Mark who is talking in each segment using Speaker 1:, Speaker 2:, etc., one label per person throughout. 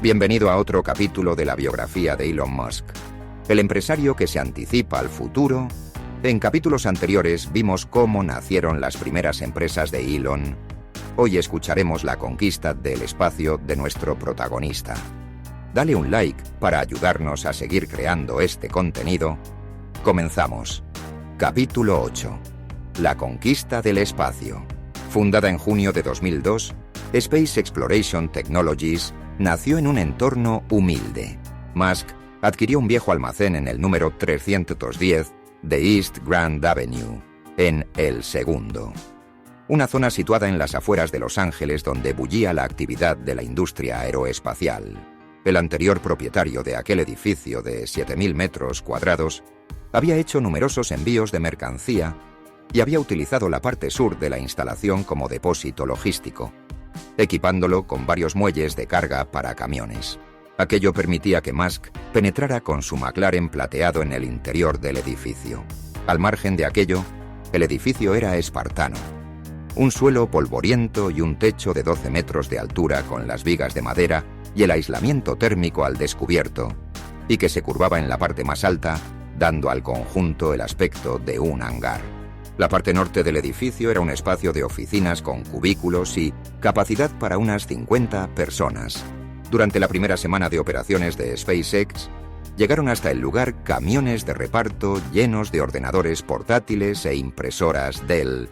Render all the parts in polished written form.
Speaker 1: Bienvenido a otro capítulo de la biografía de Elon Musk, el empresario que se anticipa al futuro. En capítulos anteriores vimos cómo nacieron las primeras empresas de Elon. Hoy escucharemos la conquista del espacio de nuestro protagonista. Dale un like para ayudarnos a seguir creando este contenido. Comenzamos. Capítulo 8. La conquista del espacio. Fundada en junio de 2002, Space Exploration Technologies nació en un entorno humilde. Musk adquirió un viejo almacén en el número 310 de East Grand Avenue, en El Segundo, una zona situada en las afueras de Los Ángeles donde bullía la actividad de la industria aeroespacial. El anterior propietario de aquel edificio de 7.000 metros cuadrados había hecho numerosos envíos de mercancía y había utilizado la parte sur de la instalación como depósito logístico, equipándolo con varios muelles de carga para camiones. Aquello permitía que Musk penetrara con su McLaren plateado en el interior del edificio. Al margen de aquello, el edificio era espartano. Un suelo polvoriento y un techo de 12 metros de altura con las vigas de madera y el aislamiento térmico al descubierto, y que se curvaba en la parte más alta, dando al conjunto el aspecto de un hangar. La parte norte del edificio era un espacio de oficinas con cubículos y capacidad para unas 50 personas. Durante la primera semana de operaciones de SpaceX, llegaron hasta el lugar camiones de reparto llenos de ordenadores portátiles e impresoras Dell,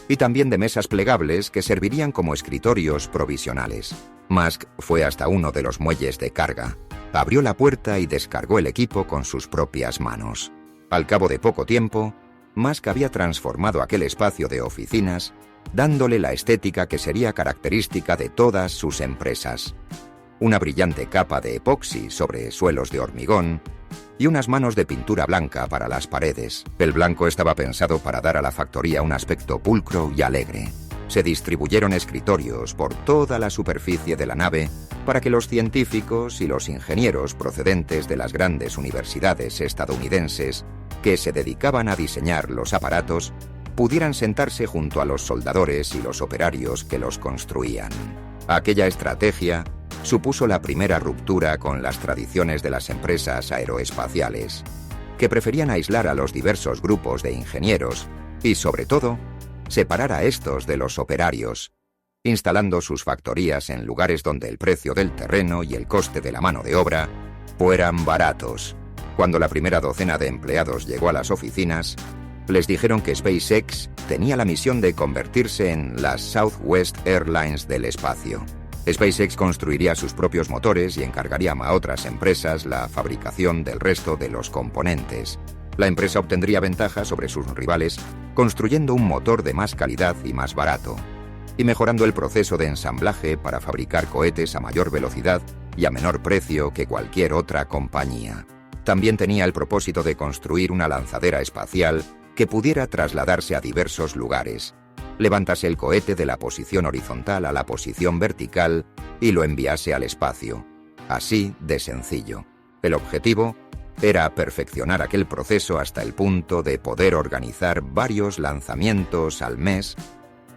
Speaker 1: y también de mesas plegables que servirían como escritorios provisionales. Musk fue hasta uno de los muelles de carga, abrió la puerta y descargó el equipo con sus propias manos. Al cabo de poco tiempo, Musk había transformado aquel espacio de oficinas, dándole la estética que sería característica de todas sus empresas. Una brillante capa de epoxi sobre suelos de hormigón y unas manos de pintura blanca para las paredes. El blanco estaba pensado para dar a la factoría un aspecto pulcro y alegre. Se distribuyeron escritorios por toda la superficie de la nave para que los científicos y los ingenieros procedentes de las grandes universidades estadounidenses que se dedicaban a diseñar los aparatos pudieran sentarse junto a los soldadores y los operarios que los construían. Aquella estrategia supuso la primera ruptura con las tradiciones de las empresas aeroespaciales, que preferían aislar a los diversos grupos de ingenieros y, sobre todo, separar a estos de los operarios, instalando sus factorías en lugares donde el precio del terreno y el coste de la mano de obra fueran baratos. Cuando la primera docena de empleados llegó a las oficinas, les dijeron que SpaceX tenía la misión de convertirse en las Southwest Airlines del espacio. SpaceX construiría sus propios motores y encargaría a otras empresas la fabricación del resto de los componentes. La empresa obtendría ventaja sobre sus rivales construyendo un motor de más calidad y más barato, y mejorando el proceso de ensamblaje para fabricar cohetes a mayor velocidad y a menor precio que cualquier otra compañía. También tenía el propósito de construir una lanzadera espacial que pudiera trasladarse a diversos lugares, levantase el cohete de la posición horizontal a la posición vertical y lo enviase al espacio. Así de sencillo. El objetivo era perfeccionar aquel proceso hasta el punto de poder organizar varios lanzamientos al mes,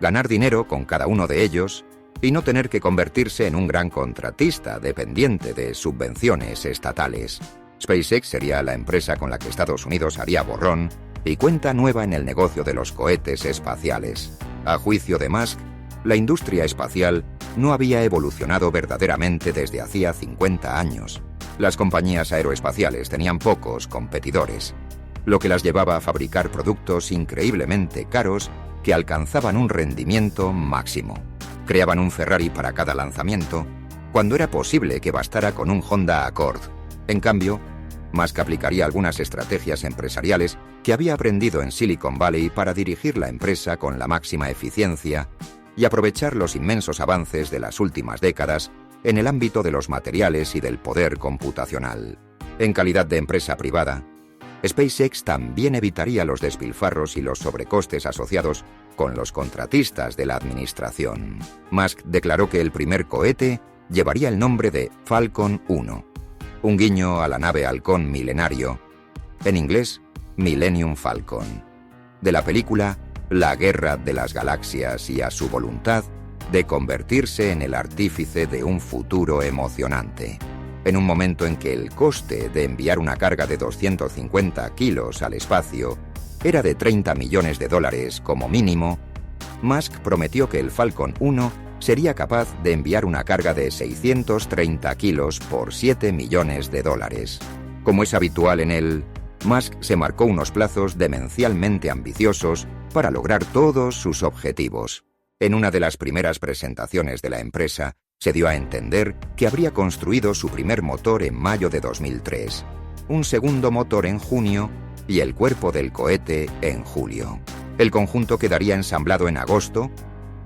Speaker 1: ganar dinero con cada uno de ellos y no tener que convertirse en un gran contratista dependiente de subvenciones estatales. SpaceX sería la empresa con la que Estados Unidos haría borrón y cuenta nueva en el negocio de los cohetes espaciales. A juicio de Musk, la industria espacial no había evolucionado verdaderamente desde hacía 50 años. Las compañías aeroespaciales tenían pocos competidores, lo que las llevaba a fabricar productos increíblemente caros que alcanzaban un rendimiento máximo. Creaban un Ferrari para cada lanzamiento, cuando era posible que bastara con un Honda Accord. En cambio, Musk aplicaría algunas estrategias empresariales que había aprendido en Silicon Valley para dirigir la empresa con la máxima eficiencia y aprovechar los inmensos avances de las últimas décadas en el ámbito de los materiales y del poder computacional. En calidad de empresa privada, SpaceX también evitaría los despilfarros y los sobrecostes asociados con los contratistas de la administración. Musk declaró que el primer cohete llevaría el nombre de Falcon 1, un guiño a la nave halcón milenario, en inglés Millennium Falcon, de la película La Guerra de las Galaxias, y a su voluntad de convertirse en el artífice de un futuro emocionante. En un momento en que el coste de enviar una carga de 250 kilos al espacio era de $30 millones como mínimo, Musk prometió que el Falcon 1 sería capaz de enviar una carga de 630 kilos por $7 millones. Como es habitual en él, Musk se marcó unos plazos demencialmente ambiciosos para lograr todos sus objetivos. En una de las primeras presentaciones de la empresa, se dio a entender que habría construido su primer motor en mayo de 2003, un segundo motor en junio y el cuerpo del cohete en julio. El conjunto quedaría ensamblado en agosto,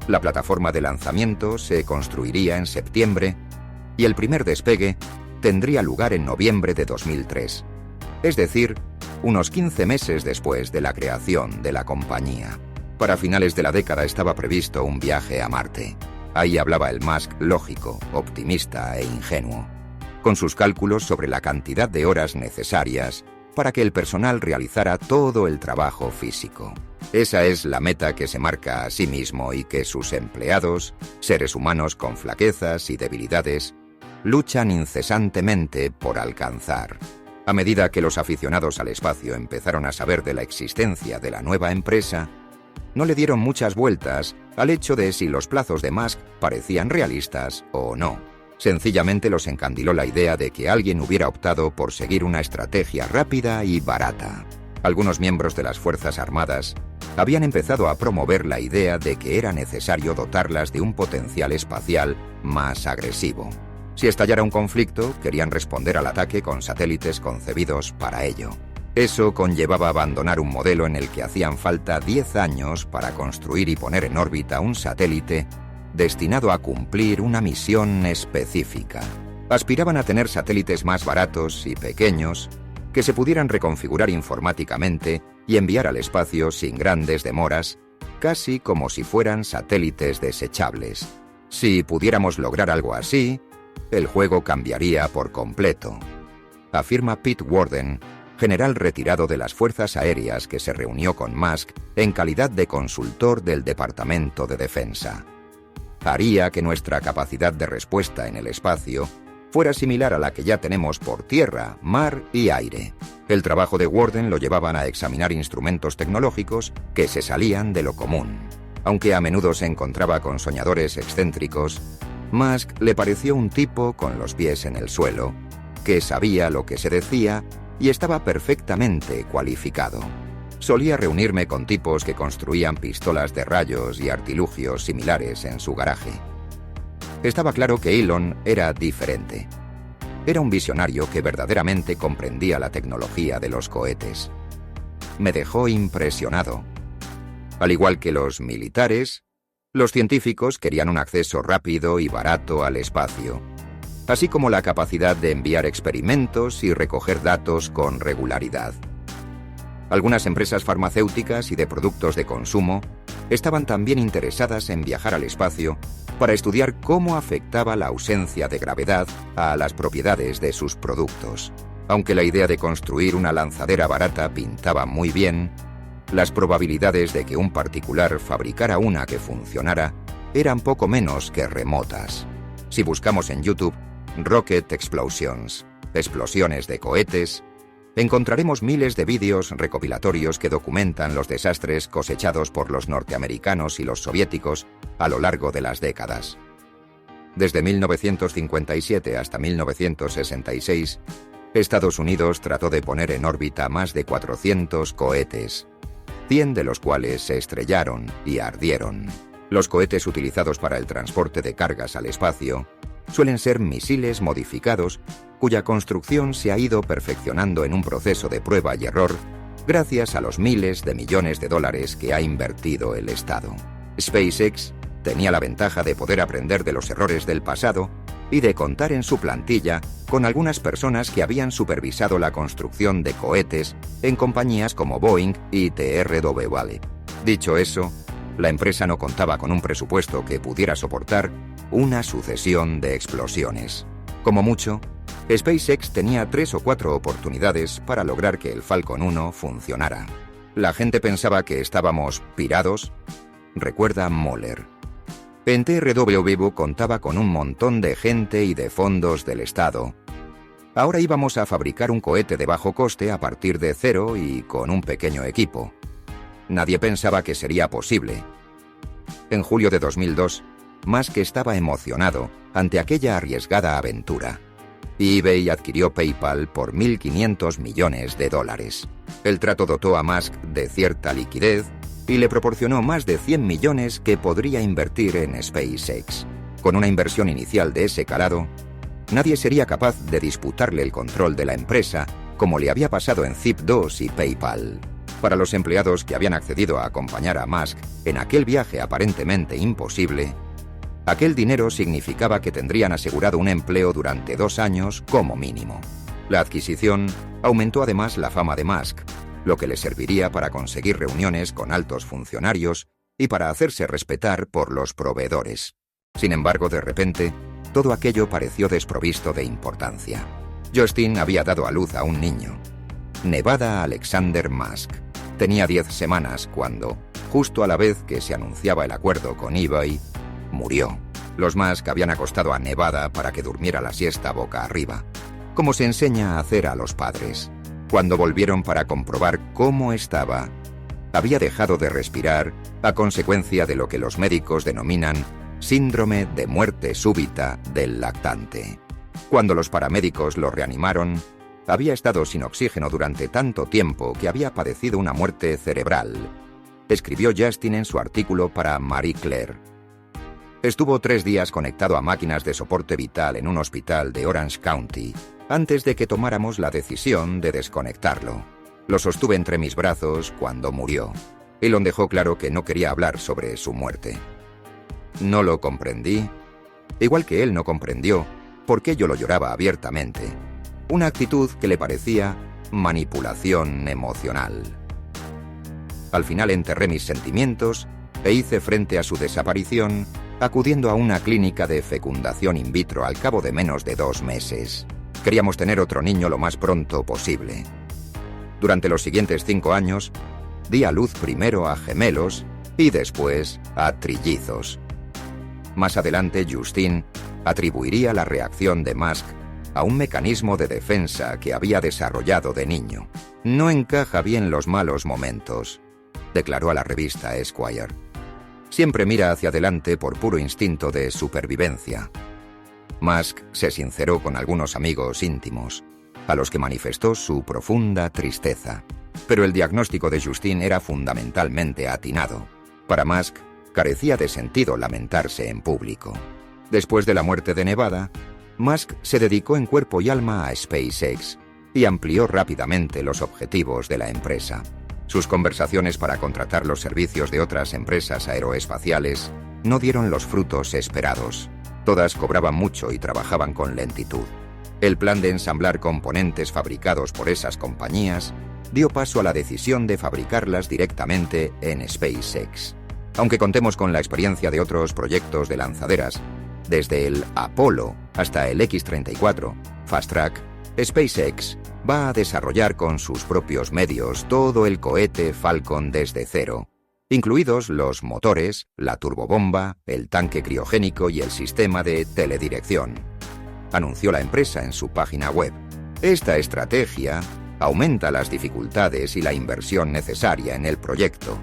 Speaker 1: la plataforma de lanzamiento se construiría en septiembre y el primer despegue tendría lugar en noviembre de 2003, es decir, unos 15 meses después de la creación de la compañía. Para finales de la década estaba previsto un viaje a Marte. Ahí hablaba el Musk lógico, optimista e ingenuo, con sus cálculos sobre la cantidad de horas necesarias para que el personal realizara todo el trabajo físico. Esa es la meta que se marca a sí mismo y que sus empleados, seres humanos con flaquezas y debilidades, luchan incesantemente por alcanzar. A medida que los aficionados al espacio empezaron a saber de la existencia de la nueva empresa, no le dieron muchas vueltas al hecho de si los plazos de Musk parecían realistas o no. Sencillamente los encandiló la idea de que alguien hubiera optado por seguir una estrategia rápida y barata. Algunos miembros de las Fuerzas Armadas habían empezado a promover la idea de que era necesario dotarlas de un potencial espacial más agresivo. Si estallara un conflicto, querían responder al ataque con satélites concebidos para ello. Eso conllevaba abandonar un modelo en el que hacían falta 10 años para construir y poner en órbita un satélite destinado a cumplir una misión específica. Aspiraban a tener satélites más baratos y pequeños que se pudieran reconfigurar informáticamente y enviar al espacio sin grandes demoras, casi como si fueran satélites desechables. Si pudiéramos lograr algo así, el juego cambiaría por completo, afirma Pete Worden, general retirado de las Fuerzas Aéreas que se reunió con Musk en calidad de consultor del Departamento de Defensa. Haría que nuestra capacidad de respuesta en el espacio fuera similar a la que ya tenemos por tierra, mar y aire. El trabajo de Worden lo llevaban a examinar instrumentos tecnológicos que se salían de lo común. Aunque a menudo se encontraba con soñadores excéntricos, Musk le pareció un tipo con los pies en el suelo, que sabía lo que se decía y estaba perfectamente cualificado. Solía reunirme con tipos que construían pistolas de rayos y artilugios similares en su garaje. Estaba claro que Elon era diferente. Era un visionario que verdaderamente comprendía la tecnología de los cohetes. Me dejó impresionado. Al igual que los militares, los científicos querían un acceso rápido y barato al espacio, así como la capacidad de enviar experimentos y recoger datos con regularidad. Algunas empresas farmacéuticas y de productos de consumo estaban también interesadas en viajar al espacio para estudiar cómo afectaba la ausencia de gravedad a las propiedades de sus productos. Aunque la idea de construir una lanzadera barata pintaba muy bien, las probabilidades de que un particular fabricara una que funcionara eran poco menos que remotas. Si buscamos en YouTube Rocket Explosions, explosiones de cohetes, encontraremos miles de vídeos recopilatorios que documentan los desastres cosechados por los norteamericanos y los soviéticos a lo largo de las décadas. Desde 1957 hasta 1966, Estados Unidos trató de poner en órbita más de 400 cohetes, 100 de los cuales se estrellaron y ardieron. Los cohetes utilizados para el transporte de cargas al espacio suelen ser misiles modificados cuya construcción se ha ido perfeccionando en un proceso de prueba y error gracias a los miles de millones de dólares que ha invertido el Estado. SpaceX tenía la ventaja de poder aprender de los errores del pasado y de contar en su plantilla con algunas personas que habían supervisado la construcción de cohetes en compañías como Boeing y TRW. Dicho eso, la empresa no contaba con un presupuesto que pudiera soportar una sucesión de explosiones. Como mucho, SpaceX tenía 3 o 4 oportunidades para lograr que el Falcon 1 funcionara. La gente pensaba que estábamos pirados, recuerda Moller. En TRW contaba con un montón de gente y de fondos del Estado. Ahora íbamos a fabricar un cohete de bajo coste a partir de cero y con un pequeño equipo. Nadie pensaba que sería posible. En julio de 2002, Musk estaba emocionado ante aquella arriesgada aventura. eBay adquirió PayPal por $1.500 millones. El trato dotó a Musk de cierta liquidez y le proporcionó más de 100 millones que podría invertir en SpaceX. Con una inversión inicial de ese calado, nadie sería capaz de disputarle el control de la empresa, como le había pasado en Zip2 y PayPal. Para los empleados que habían accedido a acompañar a Musk en aquel viaje aparentemente imposible, aquel dinero significaba que tendrían asegurado un empleo durante 2 años como mínimo. La adquisición aumentó además la fama de Musk, lo que le serviría para conseguir reuniones con altos funcionarios y para hacerse respetar por los proveedores. Sin embargo, de repente, todo aquello pareció desprovisto de importancia. Justin había dado a luz a un niño, Nevada Alexander Musk. Tenía 10 semanas cuando, justo a la vez que se anunciaba el acuerdo con eBay, murió. Los Musk habían acostado a Nevada para que durmiera la siesta boca arriba, como se enseña a hacer a los padres. Cuando volvieron para comprobar cómo estaba, había dejado de respirar a consecuencia de lo que los médicos denominan síndrome de muerte súbita del lactante. Cuando los paramédicos lo reanimaron, había estado sin oxígeno durante tanto tiempo que había padecido una muerte cerebral, escribió Justin en su artículo para Marie Claire. Estuvo 3 días conectado a máquinas de soporte vital en un hospital de Orange County, antes de que tomáramos la decisión de desconectarlo. Lo sostuve entre mis brazos cuando murió. Elon dejó claro que no quería hablar sobre su muerte. No lo comprendí, igual que él no comprendió por qué yo lo lloraba abiertamente. Una actitud que le parecía manipulación emocional. Al final enterré mis sentimientos e hice frente a su desaparición, acudiendo a una clínica de fecundación in vitro al cabo de menos de 2 meses. Queríamos tener otro niño lo más pronto posible. Durante los siguientes 5 años, di a luz primero a gemelos y después a trillizos. Más adelante, Justin atribuiría la reacción de Musk a un mecanismo de defensa que había desarrollado de niño. No encaja bien los malos momentos, declaró a la revista Esquire. Siempre mira hacia adelante por puro instinto de supervivencia. Musk se sinceró con algunos amigos íntimos, a los que manifestó su profunda tristeza. Pero el diagnóstico de Justin era fundamentalmente atinado. Para Musk, carecía de sentido lamentarse en público. Después de la muerte de Nevada, Musk se dedicó en cuerpo y alma a SpaceX y amplió rápidamente los objetivos de la empresa. Sus conversaciones para contratar los servicios de otras empresas aeroespaciales no dieron los frutos esperados. Todas cobraban mucho y trabajaban con lentitud. El plan de ensamblar componentes fabricados por esas compañías dio paso a la decisión de fabricarlas directamente en SpaceX. Aunque contemos con la experiencia de otros proyectos de lanzaderas, desde el Apollo hasta el X-34, Fast Track, SpaceX va a desarrollar con sus propios medios todo el cohete Falcon desde cero, incluidos los motores, la turbobomba, el tanque criogénico y el sistema de teledirección, anunció la empresa en su página web. Esta estrategia aumenta las dificultades y la inversión necesaria en el proyecto,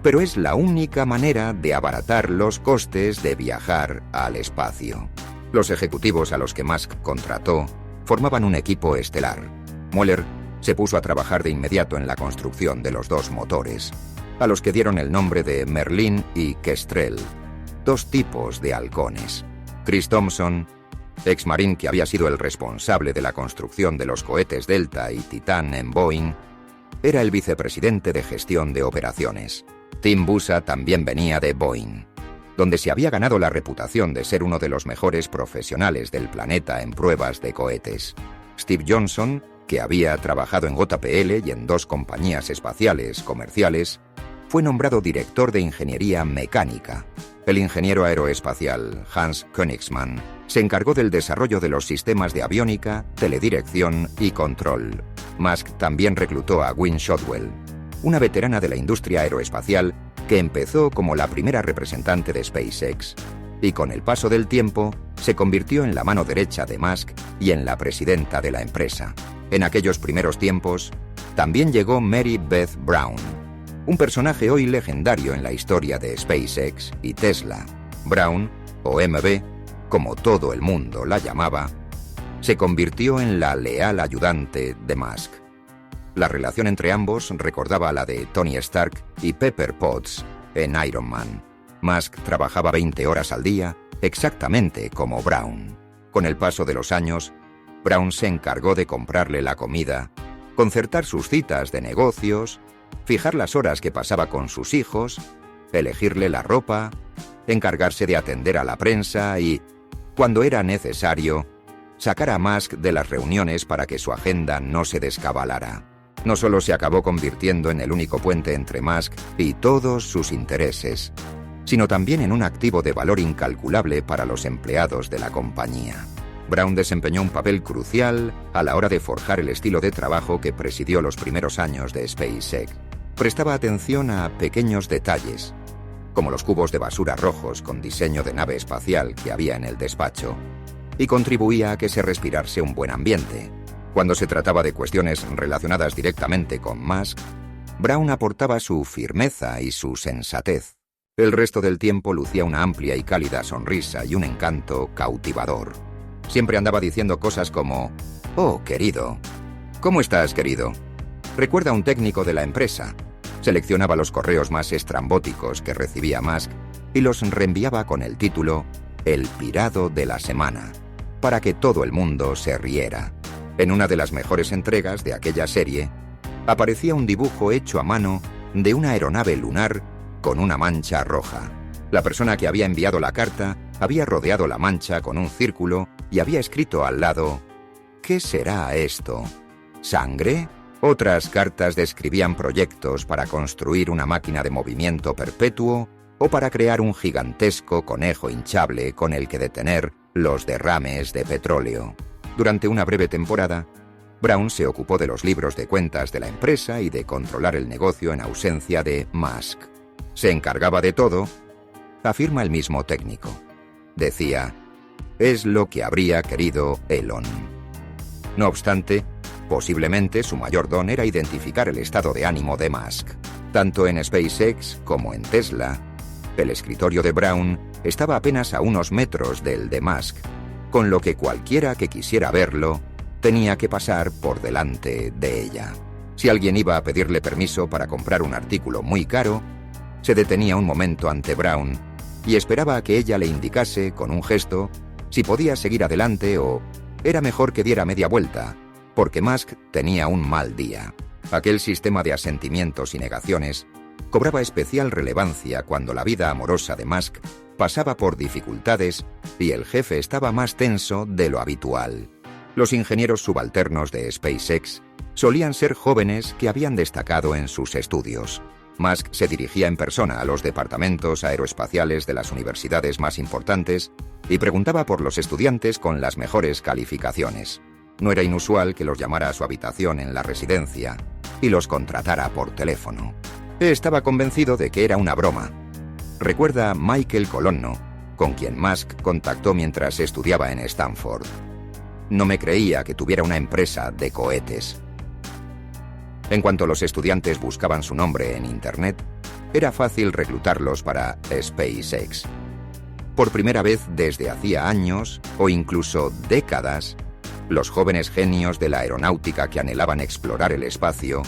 Speaker 1: pero es la única manera de abaratar los costes de viajar al espacio. Los ejecutivos a los que Musk contrató formaban un equipo estelar. Mueller se puso a trabajar de inmediato en la construcción de los 2 motores, a los que dieron el nombre de Merlin y Kestrel, 2 tipos de halcones. Chris Thompson, ex marín que había sido el responsable de la construcción de los cohetes Delta y Titan en Boeing, era el vicepresidente de gestión de operaciones. Tim Busa también venía de Boeing, donde se había ganado la reputación de ser uno de los mejores profesionales del planeta en pruebas de cohetes. Steve Johnson, que había trabajado en JPL y en 2 compañías espaciales comerciales, fue nombrado director de ingeniería mecánica. El ingeniero aeroespacial Hans Königsmann se encargó del desarrollo de los sistemas de aviónica, teledirección y control. Musk también reclutó a Gwynne Shotwell, una veterana de la industria aeroespacial que empezó como la primera representante de SpaceX y con el paso del tiempo se convirtió en la mano derecha de Musk y en la presidenta de la empresa. En aquellos primeros tiempos, también llegó Mary Beth Brown, un personaje hoy legendario en la historia de SpaceX y Tesla. Brown, o MB, como todo el mundo la llamaba, se convirtió en la leal ayudante de Musk. La relación entre ambos recordaba a la de Tony Stark y Pepper Potts en Iron Man. Musk trabajaba 20 horas al día, exactamente como Brown. Con el paso de los años, Brown se encargó de comprarle la comida, concertar sus citas de negocios, fijar las horas que pasaba con sus hijos, elegirle la ropa, encargarse de atender a la prensa y, cuando era necesario, sacar a Musk de las reuniones para que su agenda no se descabalara. No solo se acabó convirtiendo en el único puente entre Musk y todos sus intereses, sino también en un activo de valor incalculable para los empleados de la compañía. Brown desempeñó un papel crucial a la hora de forjar el estilo de trabajo que presidió los primeros años de SpaceX. Prestaba atención a pequeños detalles, como los cubos de basura rojos con diseño de nave espacial que había en el despacho, y contribuía a que se respirase un buen ambiente. Cuando se trataba de cuestiones relacionadas directamente con Musk, Brown aportaba su firmeza y su sensatez. El resto del tiempo lucía una amplia y cálida sonrisa y un encanto cautivador. Siempre andaba diciendo cosas como: «Oh, querido. ¿Cómo estás, querido?» Recuerda a un técnico de la empresa. Seleccionaba los correos más estrambóticos que recibía Musk y los reenviaba con el título «El pirado de la semana», para que todo el mundo se riera. En una de las mejores entregas de aquella serie, aparecía un dibujo hecho a mano de una aeronave lunar con una mancha roja. La persona que había enviado la carta había rodeado la mancha con un círculo y había escrito al lado: «¿Qué será esto? ¿Sangre?». Otras cartas describían proyectos para construir una máquina de movimiento perpetuo o para crear un gigantesco conejo hinchable con el que detener los derrames de petróleo. Durante una breve temporada, Brown se ocupó de los libros de cuentas de la empresa y de controlar el negocio en ausencia de Musk. Se encargaba de todo, afirma el mismo técnico. Decía: «Es lo que habría querido Elon». No obstante, posiblemente su mayor don era identificar el estado de ánimo de Musk. Tanto en SpaceX como en Tesla, el escritorio de Brown estaba apenas a unos metros del de Musk, con lo que cualquiera que quisiera verlo tenía que pasar por delante de ella. Si alguien iba a pedirle permiso para comprar un artículo muy caro, se detenía un momento ante Brown y esperaba a que ella le indicase, con un gesto, si podía seguir adelante o era mejor que diera media vuelta, porque Musk tenía un mal día. Aquel sistema de asentimientos y negaciones cobraba especial relevancia cuando la vida amorosa de Musk pasaba por dificultades y el jefe estaba más tenso de lo habitual. Los ingenieros subalternos de SpaceX solían ser jóvenes que habían destacado en sus estudios. Musk se dirigía en persona a los departamentos aeroespaciales de las universidades más importantes y preguntaba por los estudiantes con las mejores calificaciones. No era inusual que los llamara a su habitación en la residencia y los contratara por teléfono. Estaba convencido de que era una broma. Recuerda a Michael Colonno, con quien Musk contactó mientras estudiaba en Stanford. «No me creía que tuviera una empresa de cohetes». En cuanto los estudiantes buscaban su nombre en Internet, era fácil reclutarlos para SpaceX. Por primera vez desde hacía años, o incluso décadas, los jóvenes genios de la aeronáutica que anhelaban explorar el espacio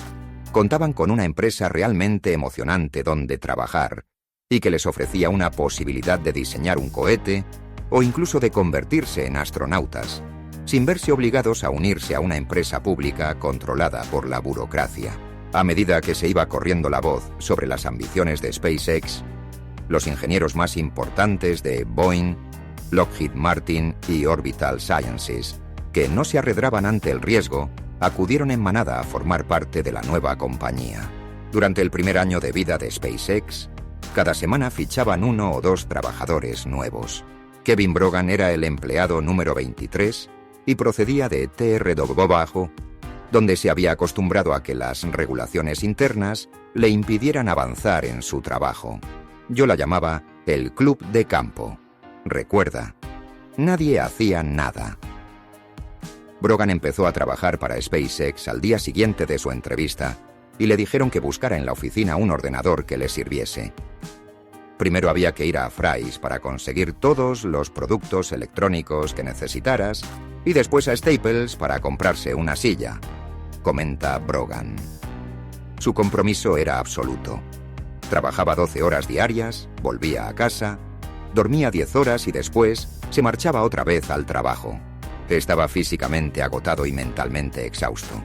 Speaker 1: contaban con una empresa realmente emocionante donde trabajar y que les ofrecía una posibilidad de diseñar un cohete o incluso de convertirse en astronautas, sin verse obligados a unirse a una empresa pública controlada por la burocracia. A medida que se iba corriendo la voz sobre las ambiciones de SpaceX, los ingenieros más importantes de Boeing, Lockheed Martin y Orbital Sciences, que no se arredraban ante el riesgo, acudieron en manada a formar parte de la nueva compañía. Durante el primer año de vida de SpaceX, cada semana fichaban 1 o 2 trabajadores nuevos. Kevin Brogan era el empleado número 23 y procedía de TRW, donde se había acostumbrado a que las regulaciones internas le impidieran avanzar en su trabajo. Yo la llamaba el club de campo. Recuerda, nadie hacía nada. Brogan empezó a trabajar para SpaceX al día siguiente de su entrevista y le dijeron que buscara en la oficina un ordenador que le sirviese. Primero había que ir a Fry's para conseguir todos los productos electrónicos que necesitaras y después a Staples para comprarse una silla, comenta Brogan. Su compromiso era absoluto. Trabajaba 12 horas diarias, volvía a casa, dormía 10 horas y después se marchaba otra vez al trabajo. Estaba físicamente agotado y mentalmente exhausto.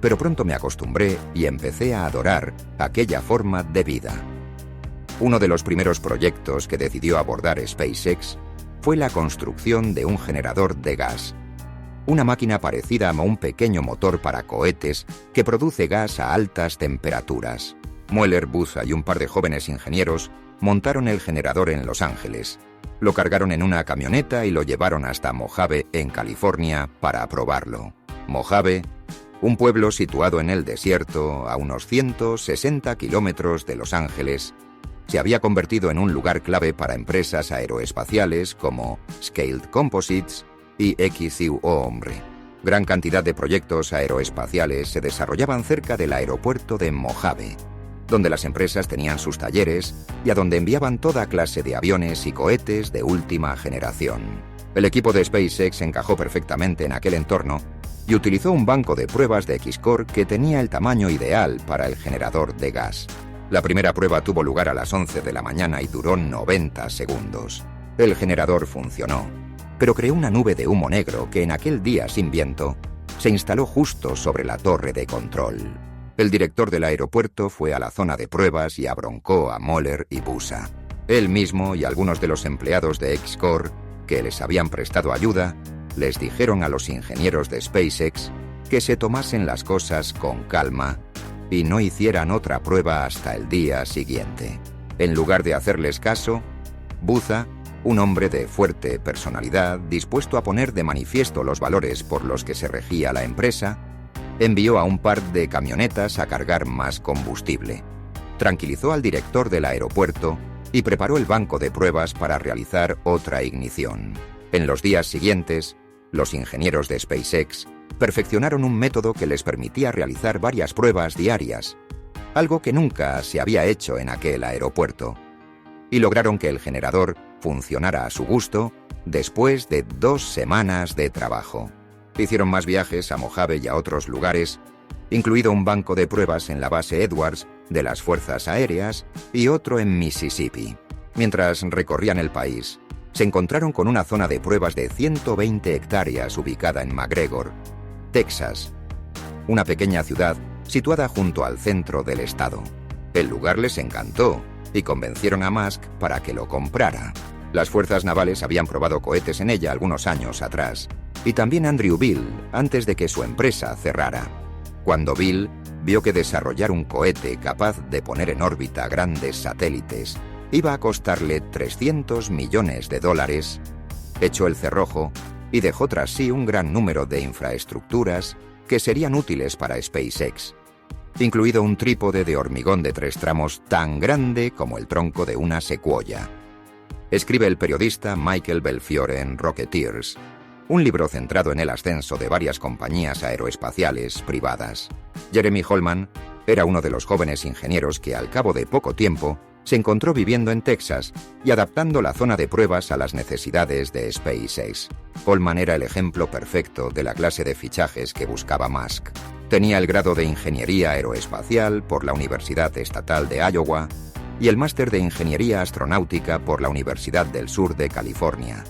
Speaker 1: Pero pronto me acostumbré y empecé a adorar aquella forma de vida. Uno de los primeros proyectos que decidió abordar SpaceX fue la construcción de un generador de gas. Una máquina parecida a un pequeño motor para cohetes que produce gas a altas temperaturas. Mueller, Buza y un par de jóvenes ingenieros montaron el generador en Los Ángeles. Lo cargaron en una camioneta y lo llevaron hasta Mojave, en California, para probarlo. Mojave, un pueblo situado en el desierto a unos 160 kilómetros de Los Ángeles, se había convertido en un lugar clave para empresas aeroespaciales como Scaled Composites y XUO. Gran cantidad de proyectos aeroespaciales se desarrollaban cerca del aeropuerto de Mojave, donde las empresas tenían sus talleres y a donde enviaban toda clase de aviones y cohetes de última generación. El equipo de SpaceX encajó perfectamente en aquel entorno y utilizó un banco de pruebas de Xcore que tenía el tamaño ideal para el generador de gas. La primera prueba tuvo lugar a las 11 de la mañana y duró 90 segundos. El generador funcionó, pero creó una nube de humo negro que en aquel día sin viento se instaló justo sobre la torre de control. El director del aeropuerto fue a la zona de pruebas y abroncó a Mueller y Buza. Él mismo y algunos de los empleados de Xcore que les habían prestado ayuda les dijeron a los ingenieros de SpaceX que se tomasen las cosas con calma y no hicieran otra prueba hasta el día siguiente. En lugar de hacerles caso, Buza, un hombre de fuerte personalidad dispuesto a poner de manifiesto los valores por los que se regía la empresa, envió a un par de camionetas a cargar más combustible. Tranquilizó al director del aeropuerto y preparó el banco de pruebas para realizar otra ignición. En los días siguientes, los ingenieros de SpaceX perfeccionaron un método que les permitía realizar varias pruebas diarias, algo que nunca se había hecho en aquel aeropuerto, y lograron que el generador funcionara a su gusto después de 2 semanas de trabajo. Hicieron más viajes a Mojave y a otros lugares, incluido un banco de pruebas en la base Edwards de las Fuerzas Aéreas y otro en Mississippi. Mientras recorrían el país, se encontraron con una zona de pruebas de 120 hectáreas ubicada en McGregor, Texas, una pequeña ciudad situada junto al centro del estado. El lugar les encantó y convencieron a Musk para que lo comprara. Las fuerzas navales habían probado cohetes en ella algunos años atrás, y también Andrew Bill, antes de que su empresa cerrara. Cuando Bill vio que desarrollar un cohete capaz de poner en órbita grandes satélites iba a costarle $300 millones, echó el cerrojo y dejó tras sí un gran número de infraestructuras que serían útiles para SpaceX, incluido un trípode de hormigón de 3 tramos tan grande como el tronco de una secuoya. Escribe el periodista Michael Belfiore en Rocketeers, un libro centrado en el ascenso de varias compañías aeroespaciales privadas. Jeremy Holman era uno de los jóvenes ingenieros que al cabo de poco tiempo se encontró viviendo en Texas y adaptando la zona de pruebas a las necesidades de SpaceX. Holman era el ejemplo perfecto de la clase de fichajes que buscaba Musk. Tenía el grado de Ingeniería Aeroespacial por la Universidad Estatal de Iowa y el máster de Ingeniería Astronáutica por la Universidad del Sur de California.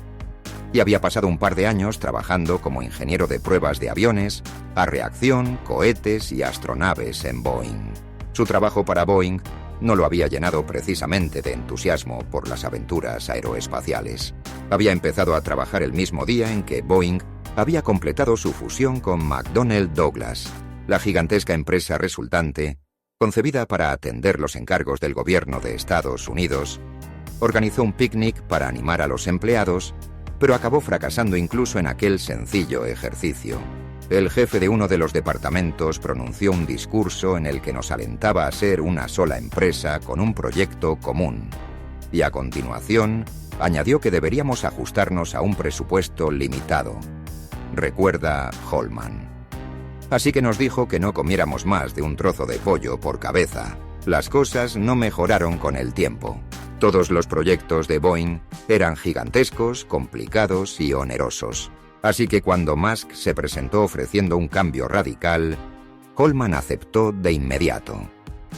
Speaker 1: Y había pasado un par de años trabajando como ingeniero de pruebas de aviones, a reacción, cohetes y astronaves en Boeing. Su trabajo para Boeing no lo había llenado precisamente de entusiasmo por las aventuras aeroespaciales. Había empezado a trabajar el mismo día en que Boeing había completado su fusión con McDonnell Douglas, la gigantesca empresa resultante, concebida para atender los encargos del gobierno de Estados Unidos. Organizó un picnic para animar a los empleados, pero acabó fracasando incluso en aquel sencillo ejercicio. El jefe de uno de los departamentos pronunció un discurso en el que nos alentaba a ser una sola empresa con un proyecto común. Y a continuación, añadió que deberíamos ajustarnos a un presupuesto limitado. Recuerda Holman. Así que nos dijo que no comiéramos más de un trozo de pollo por cabeza. Las cosas no mejoraron con el tiempo. Todos los proyectos de Boeing eran gigantescos, complicados y onerosos. Así que cuando Musk se presentó ofreciendo un cambio radical, Holman aceptó de inmediato.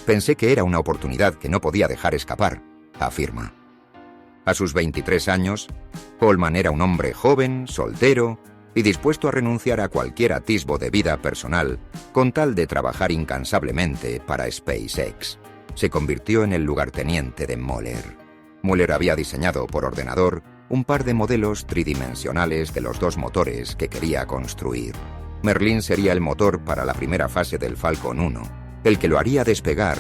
Speaker 1: Pensé que era una oportunidad que no podía dejar escapar, afirma. A sus 23 años, Holman era un hombre joven, soltero y dispuesto a renunciar a cualquier atisbo de vida personal con tal de trabajar incansablemente para SpaceX. Se convirtió en el lugarteniente de Mueller. Mueller había diseñado por ordenador un par de modelos tridimensionales de los dos motores que quería construir. Merlin sería el motor para la primera fase del Falcon 1, el que lo haría despegar,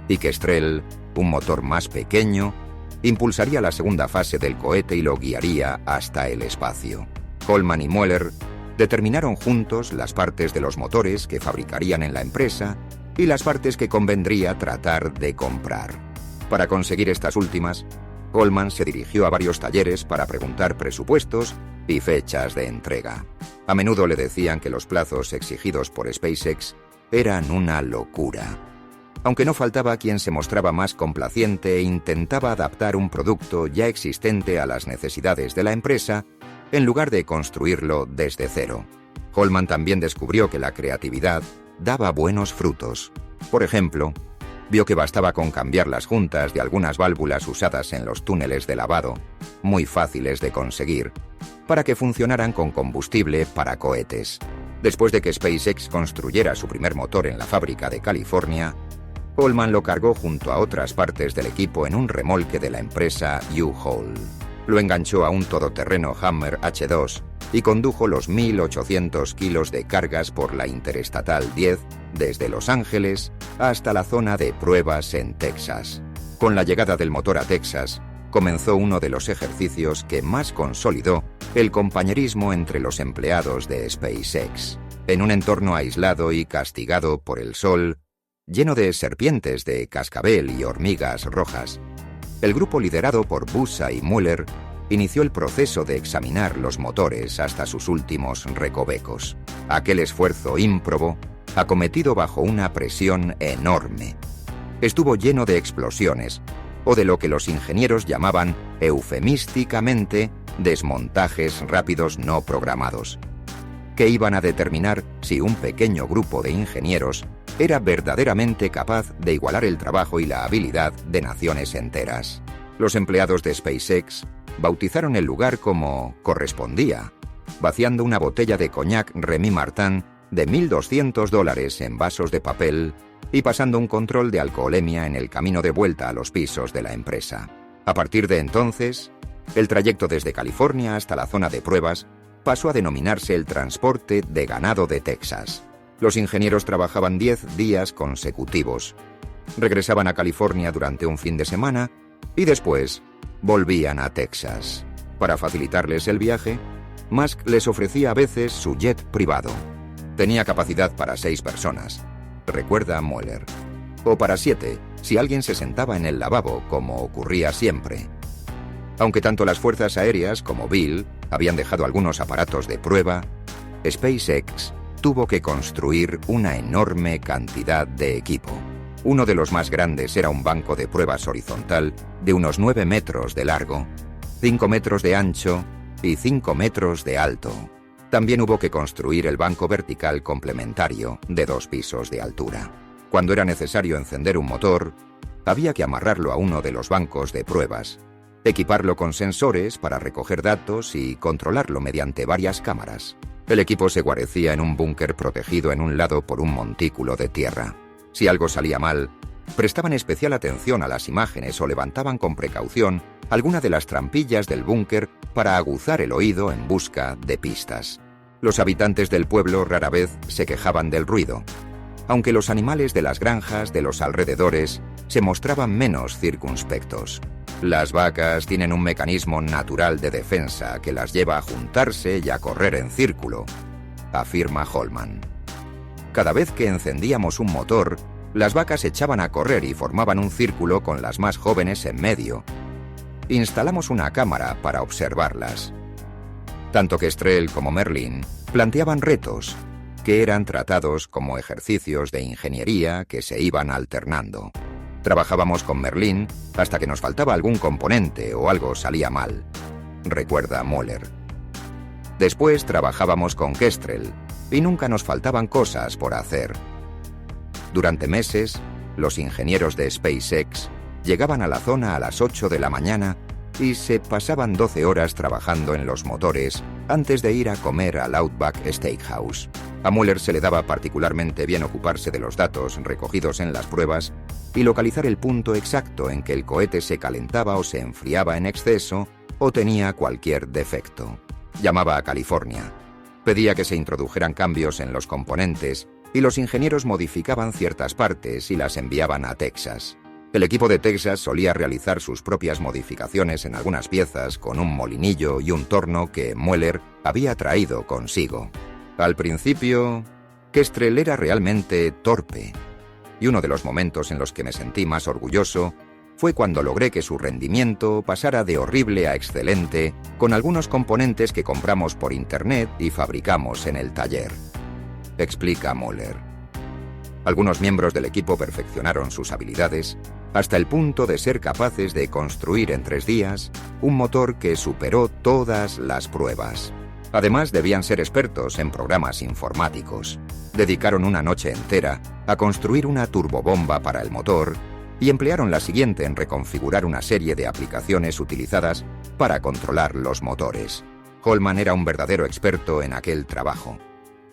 Speaker 1: y Kestrel, un motor más pequeño, impulsaría la segunda fase del cohete y lo guiaría hasta el espacio. Holman y Mueller determinaron juntos las partes de los motores que fabricarían en la empresa y las partes que convendría tratar de comprar. Para conseguir estas últimas, Holman se dirigió a varios talleres para preguntar presupuestos y fechas de entrega. A menudo le decían que los plazos exigidos por SpaceX eran una locura. Aunque no faltaba quien se mostraba más complaciente e intentaba adaptar un producto ya existente a las necesidades de la empresa, en lugar de construirlo desde cero. Holman también descubrió que la creatividad daba buenos frutos. Por ejemplo, vio que bastaba con cambiar las juntas de algunas válvulas usadas en los túneles de lavado, muy fáciles de conseguir, para que funcionaran con combustible para cohetes. Después de que SpaceX construyera su primer motor en la fábrica de California, Holman lo cargó junto a otras partes del equipo en un remolque de la empresa U-Haul. Lo enganchó a un todoterreno Hammer H2 y condujo los 1.800 kilos de cargas por la Interestatal 10 desde Los Ángeles hasta la zona de pruebas en Texas. Con la llegada del motor a Texas, comenzó uno de los ejercicios que más consolidó el compañerismo entre los empleados de SpaceX. En un entorno aislado y castigado por el sol, lleno de serpientes de cascabel y hormigas rojas, el grupo liderado por Busa y Mueller inició el proceso de examinar los motores hasta sus últimos recovecos. Aquel esfuerzo ímprobo, acometido bajo una presión enorme, estuvo lleno de explosiones, o de lo que los ingenieros llamaban eufemísticamente desmontajes rápidos no programados, que iban a determinar si un pequeño grupo de ingenieros era verdaderamente capaz de igualar el trabajo y la habilidad de naciones enteras. Los empleados de SpaceX bautizaron el lugar como correspondía, vaciando una botella de coñac Remy Martin de $1.200 en vasos de papel y pasando un control de alcoholemia en el camino de vuelta a los pisos de la empresa. A partir de entonces, el trayecto desde California hasta la zona de pruebas pasó a denominarse el transporte de ganado de Texas. Los ingenieros trabajaban 10 días consecutivos. Regresaban a California durante un fin de semana y después volvían a Texas. Para facilitarles el viaje, Musk les ofrecía a veces su jet privado. Tenía capacidad para 6 personas, recuerda Mueller. O para 7, si alguien se sentaba en el lavabo, como ocurría siempre. Aunque tanto las fuerzas aéreas como Bill habían dejado algunos aparatos de prueba, SpaceX tuvo que construir una enorme cantidad de equipo. Uno de los más grandes era un banco de pruebas horizontal de unos 9 metros de largo, 5 metros de ancho y 5 metros de alto. También hubo que construir el banco vertical complementario de 2 pisos de altura. Cuando era necesario encender un motor, había que amarrarlo a uno de los bancos de pruebas, equiparlo con sensores para recoger datos y controlarlo mediante varias cámaras. El equipo se guarecía en un búnker protegido en un lado por un montículo de tierra. Si algo salía mal, prestaban especial atención a las imágenes o levantaban con precaución alguna de las trampillas del búnker para aguzar el oído en busca de pistas. Los habitantes del pueblo rara vez se quejaban del ruido, aunque los animales de las granjas de los alrededores se mostraban menos circunspectos. Las vacas tienen un mecanismo natural de defensa que las lleva a juntarse y a correr en círculo. afirma Holman. Cada vez que encendíamos un motor, las vacas echaban a correr y formaban un círculo con las más jóvenes en medio. Instalamos una cámara para observarlas. Tanto Kestrel como Merlin planteaban retos, que eran tratados como ejercicios de ingeniería que se iban alternando. Trabajábamos con Merlin hasta que nos faltaba algún componente o algo salía mal, recuerda Moller. Después trabajábamos con Kestrel y nunca nos faltaban cosas por hacer. Durante meses, los ingenieros de SpaceX llegaban a la zona a las 8 de la mañana y se pasaban 12 horas trabajando en los motores antes de ir a comer al Outback Steakhouse. A Mueller se le daba particularmente bien ocuparse de los datos recogidos en las pruebas y localizar el punto exacto en que el cohete se calentaba o se enfriaba en exceso o tenía cualquier defecto. Llamaba a California. Pedía que se introdujeran cambios en los componentes y los ingenieros modificaban ciertas partes y las enviaban a Texas. El equipo de Texas solía realizar sus propias modificaciones en algunas piezas con un molinillo y un torno que Mueller había traído consigo. Al principio, Kestrel era realmente torpe, y uno de los momentos en los que me sentí más orgulloso fue cuando logré que su rendimiento pasara de horrible a excelente con algunos componentes que compramos por internet y fabricamos en el taller, explica Moller. Algunos miembros del equipo perfeccionaron sus habilidades hasta el punto de ser capaces de construir en 3 días un motor que superó todas las pruebas. Además, debían ser expertos en programas informáticos. Dedicaron una noche entera a construir una turbobomba para el motor y emplearon la siguiente en reconfigurar una serie de aplicaciones utilizadas para controlar los motores. Holman era un verdadero experto en aquel trabajo.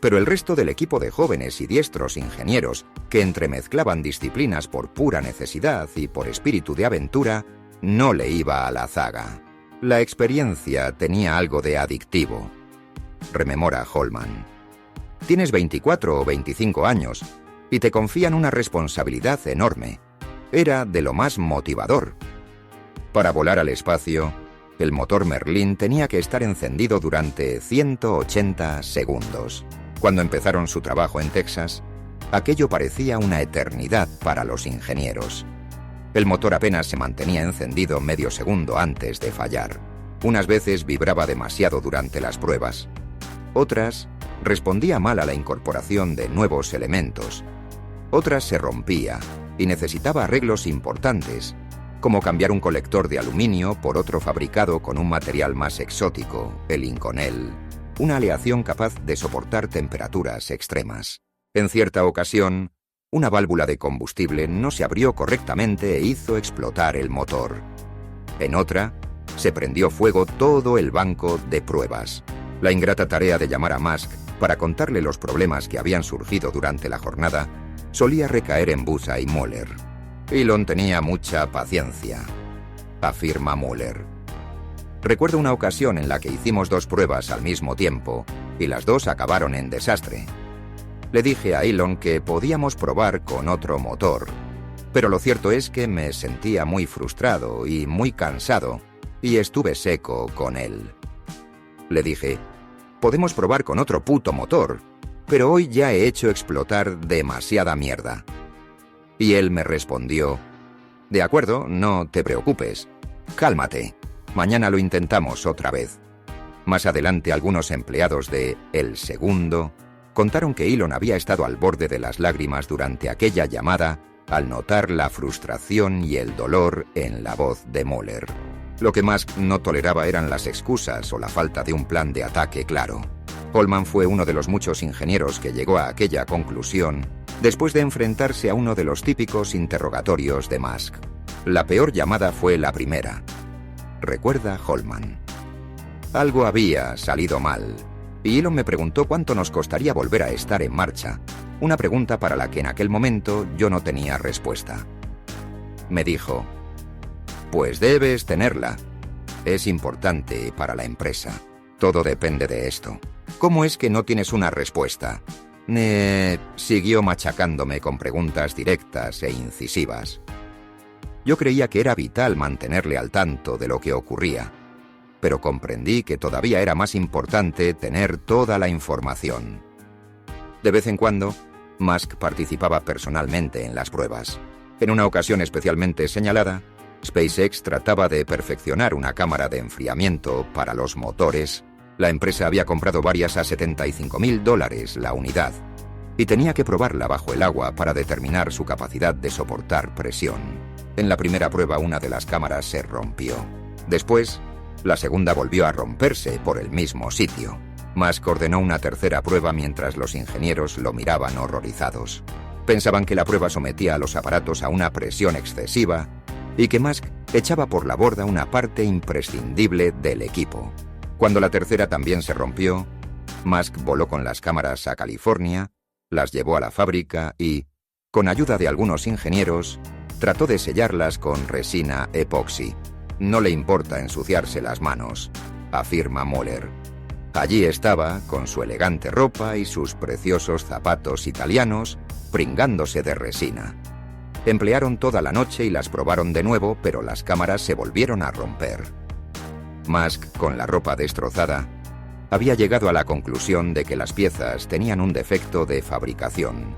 Speaker 1: Pero el resto del equipo de jóvenes y diestros ingenieros que entremezclaban disciplinas por pura necesidad y por espíritu de aventura no le iba a la zaga. La experiencia tenía algo de adictivo, rememora Holman. Tienes 24 o 25 años y te confían una responsabilidad enorme. Era de lo más motivador. Para volar al espacio, el motor Merlin tenía que estar encendido durante 180 segundos. Cuando empezaron su trabajo en Texas, aquello parecía una eternidad para los ingenieros. El motor apenas se mantenía encendido medio segundo antes de fallar. Unas veces vibraba demasiado durante las pruebas. Otras, respondía mal a la incorporación de nuevos elementos. Otras se rompía y necesitaba arreglos importantes, como cambiar un colector de aluminio por otro fabricado con un material más exótico, el Inconel, una aleación capaz de soportar temperaturas extremas. En cierta ocasión, una válvula de combustible no se abrió correctamente e hizo explotar el motor. En otra, se prendió fuego todo el banco de pruebas. La ingrata tarea de llamar a Musk para contarle los problemas que habían surgido durante la jornada solía recaer en Busa y Mueller. Elon tenía mucha paciencia, afirma Mueller. Recuerdo una ocasión en la que hicimos 2 pruebas al mismo tiempo y las 2 acabaron en desastre. Le dije a Elon que podíamos probar con otro motor, pero lo cierto es que me sentía muy frustrado y muy cansado y estuve seco con él. Le dije, podemos probar con otro puto motor, pero hoy ya he hecho explotar demasiada mierda. Y él me respondió, de acuerdo, no te preocupes, cálmate, mañana lo intentamos otra vez. Más adelante algunos empleados de El Segundo contaron que Elon había estado al borde de las lágrimas durante aquella llamada al notar la frustración y el dolor en la voz de Mueller. Lo que Musk no toleraba eran las excusas o la falta de un plan de ataque claro. Holman fue uno de los muchos ingenieros que llegó a aquella conclusión después de enfrentarse a uno de los típicos interrogatorios de Musk. La peor llamada fue la primera, recuerda Holman. Algo había salido mal, y Elon me preguntó cuánto nos costaría volver a estar en marcha, una pregunta para la que en aquel momento yo no tenía respuesta. Me dijo, pues debes tenerla. Es importante para la empresa. Todo depende de esto. ¿Cómo es que no tienes una respuesta? Siguió machacándome con preguntas directas e incisivas. Yo creía que era vital mantenerle al tanto de lo que ocurría, pero comprendí que todavía era más importante tener toda la información. De vez en cuando, Musk participaba personalmente en las pruebas. En una ocasión especialmente señalada, SpaceX trataba de perfeccionar una cámara de enfriamiento para los motores. La empresa había comprado varias a $75,000 la unidad y tenía que probarla bajo el agua para determinar su capacidad de soportar presión. En la primera prueba una de las cámaras se rompió. Después, la segunda volvió a romperse por el mismo sitio. Musk ordenó una tercera prueba mientras los ingenieros lo miraban horrorizados. Pensaban que la prueba sometía a los aparatos a una presión excesiva y que Musk echaba por la borda una parte imprescindible del equipo. Cuando la tercera también se rompió, Musk voló con las cámaras a California, las llevó a la fábrica y, con ayuda de algunos ingenieros, trató de sellarlas con resina epoxi. No le importa ensuciarse las manos, afirma Mueller. Allí estaba, con su elegante ropa y sus preciosos zapatos italianos, pringándose de resina. Emplearon toda la noche y las probaron de nuevo, pero las cámaras se volvieron a romper. Musk, con la ropa destrozada, había llegado a la conclusión de que las piezas tenían un defecto de fabricación.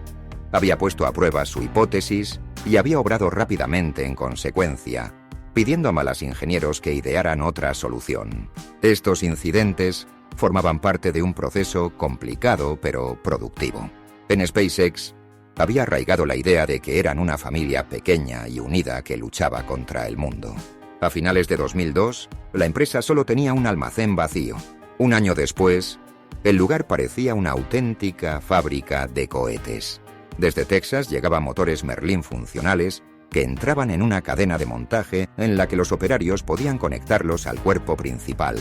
Speaker 1: Había puesto a prueba su hipótesis y había obrado rápidamente en consecuencia, pidiendo a malos ingenieros que idearan otra solución. Estos incidentes formaban parte de un proceso complicado pero productivo. En SpaceX había arraigado la idea de que eran una familia pequeña y unida que luchaba contra el mundo. A finales de 2002, la empresa solo tenía un almacén vacío. Un año después, el lugar parecía una auténtica fábrica de cohetes. Desde Texas llegaban motores Merlin funcionales que entraban en una cadena de montaje en la que los operarios podían conectarlos al cuerpo principal,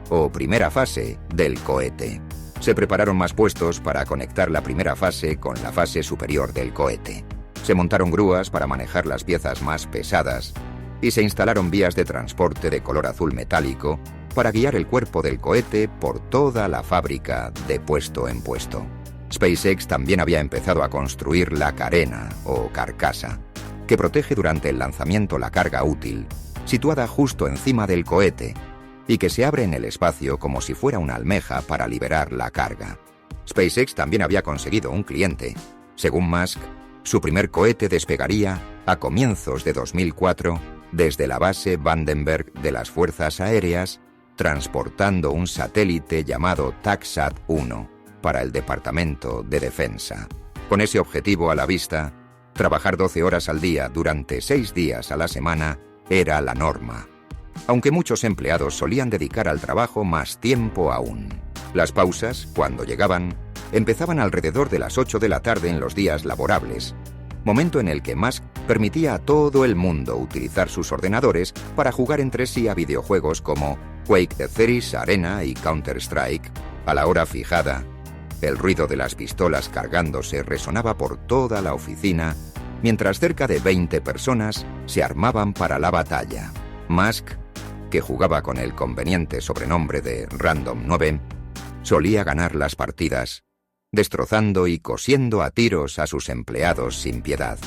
Speaker 1: o primera fase, del cohete. Se prepararon más puestos para conectar la primera fase con la fase superior del cohete. Se montaron grúas para manejar las piezas más pesadas y se instalaron vías de transporte de color azul metálico para guiar el cuerpo del cohete por toda la fábrica de puesto en puesto. SpaceX también había empezado a construir la carena o carcasa, que protege durante el lanzamiento la carga útil, situada justo encima del cohete, y que se abre en el espacio como si fuera una almeja para liberar la carga. SpaceX también había conseguido un cliente. Según Musk, su primer cohete despegaría a comienzos de 2004 desde la base Vandenberg de las Fuerzas Aéreas, transportando un satélite llamado TACSAT-1 para el Departamento de Defensa. Con ese objetivo a la vista, trabajar 12 horas al día durante 6 días a la semana era la norma, aunque muchos empleados solían dedicar al trabajo más tiempo aún. Las pausas, cuando llegaban, empezaban alrededor de las 8 de la tarde en los días laborables, momento en el que Musk permitía a todo el mundo utilizar sus ordenadores para jugar entre sí a videojuegos como Quake The Series Arena y Counter-Strike. A la hora fijada, el ruido de las pistolas cargándose resonaba por toda la oficina, mientras cerca de 20 personas se armaban para la batalla. Musk, que jugaba con el conveniente sobrenombre de Random 9, solía ganar las partidas, destrozando y cosiendo a tiros a sus empleados sin piedad.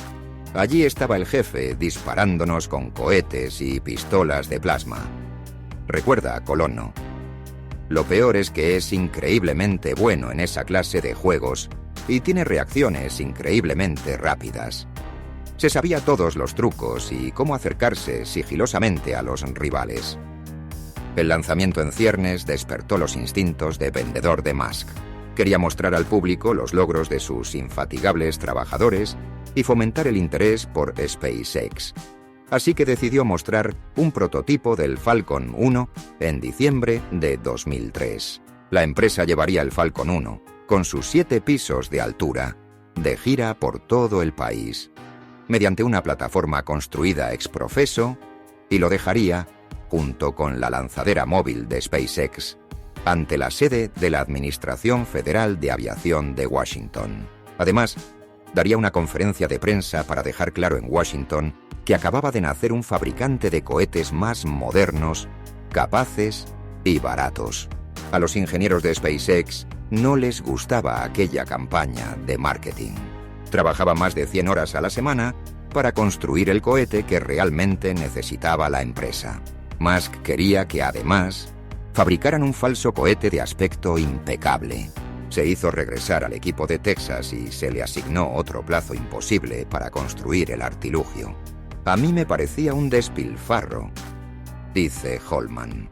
Speaker 1: Allí estaba el jefe disparándonos con cohetes y pistolas de plasma. Recuerda a Colono. Lo peor es que es increíblemente bueno en esa clase de juegos y tiene reacciones increíblemente rápidas. Se sabía todos los trucos y cómo acercarse sigilosamente a los rivales. El lanzamiento en ciernes despertó los instintos de vendedor de Musk. Quería mostrar al público los logros de sus infatigables trabajadores y fomentar el interés por SpaceX. Así que decidió mostrar un prototipo del Falcon 1 en diciembre de 2003. La empresa llevaría el Falcon 1, con sus 7 pisos de altura, de gira por todo el país, mediante una plataforma construida ex profeso, y lo dejaría, junto con la lanzadera móvil de SpaceX, ante la sede de la Administración Federal de Aviación de Washington. Además, daría una conferencia de prensa para dejar claro en Washington que acababa de nacer un fabricante de cohetes más modernos, capaces y baratos. A los ingenieros de SpaceX no les gustaba aquella campaña de marketing. Trabajaba más de 100 horas a la semana para construir el cohete que realmente necesitaba la empresa. Musk quería que además fabricaran un falso cohete de aspecto impecable. Se hizo regresar al equipo de Texas y se le asignó otro plazo imposible para construir el artilugio. A mí me parecía un despilfarro, dice Holman.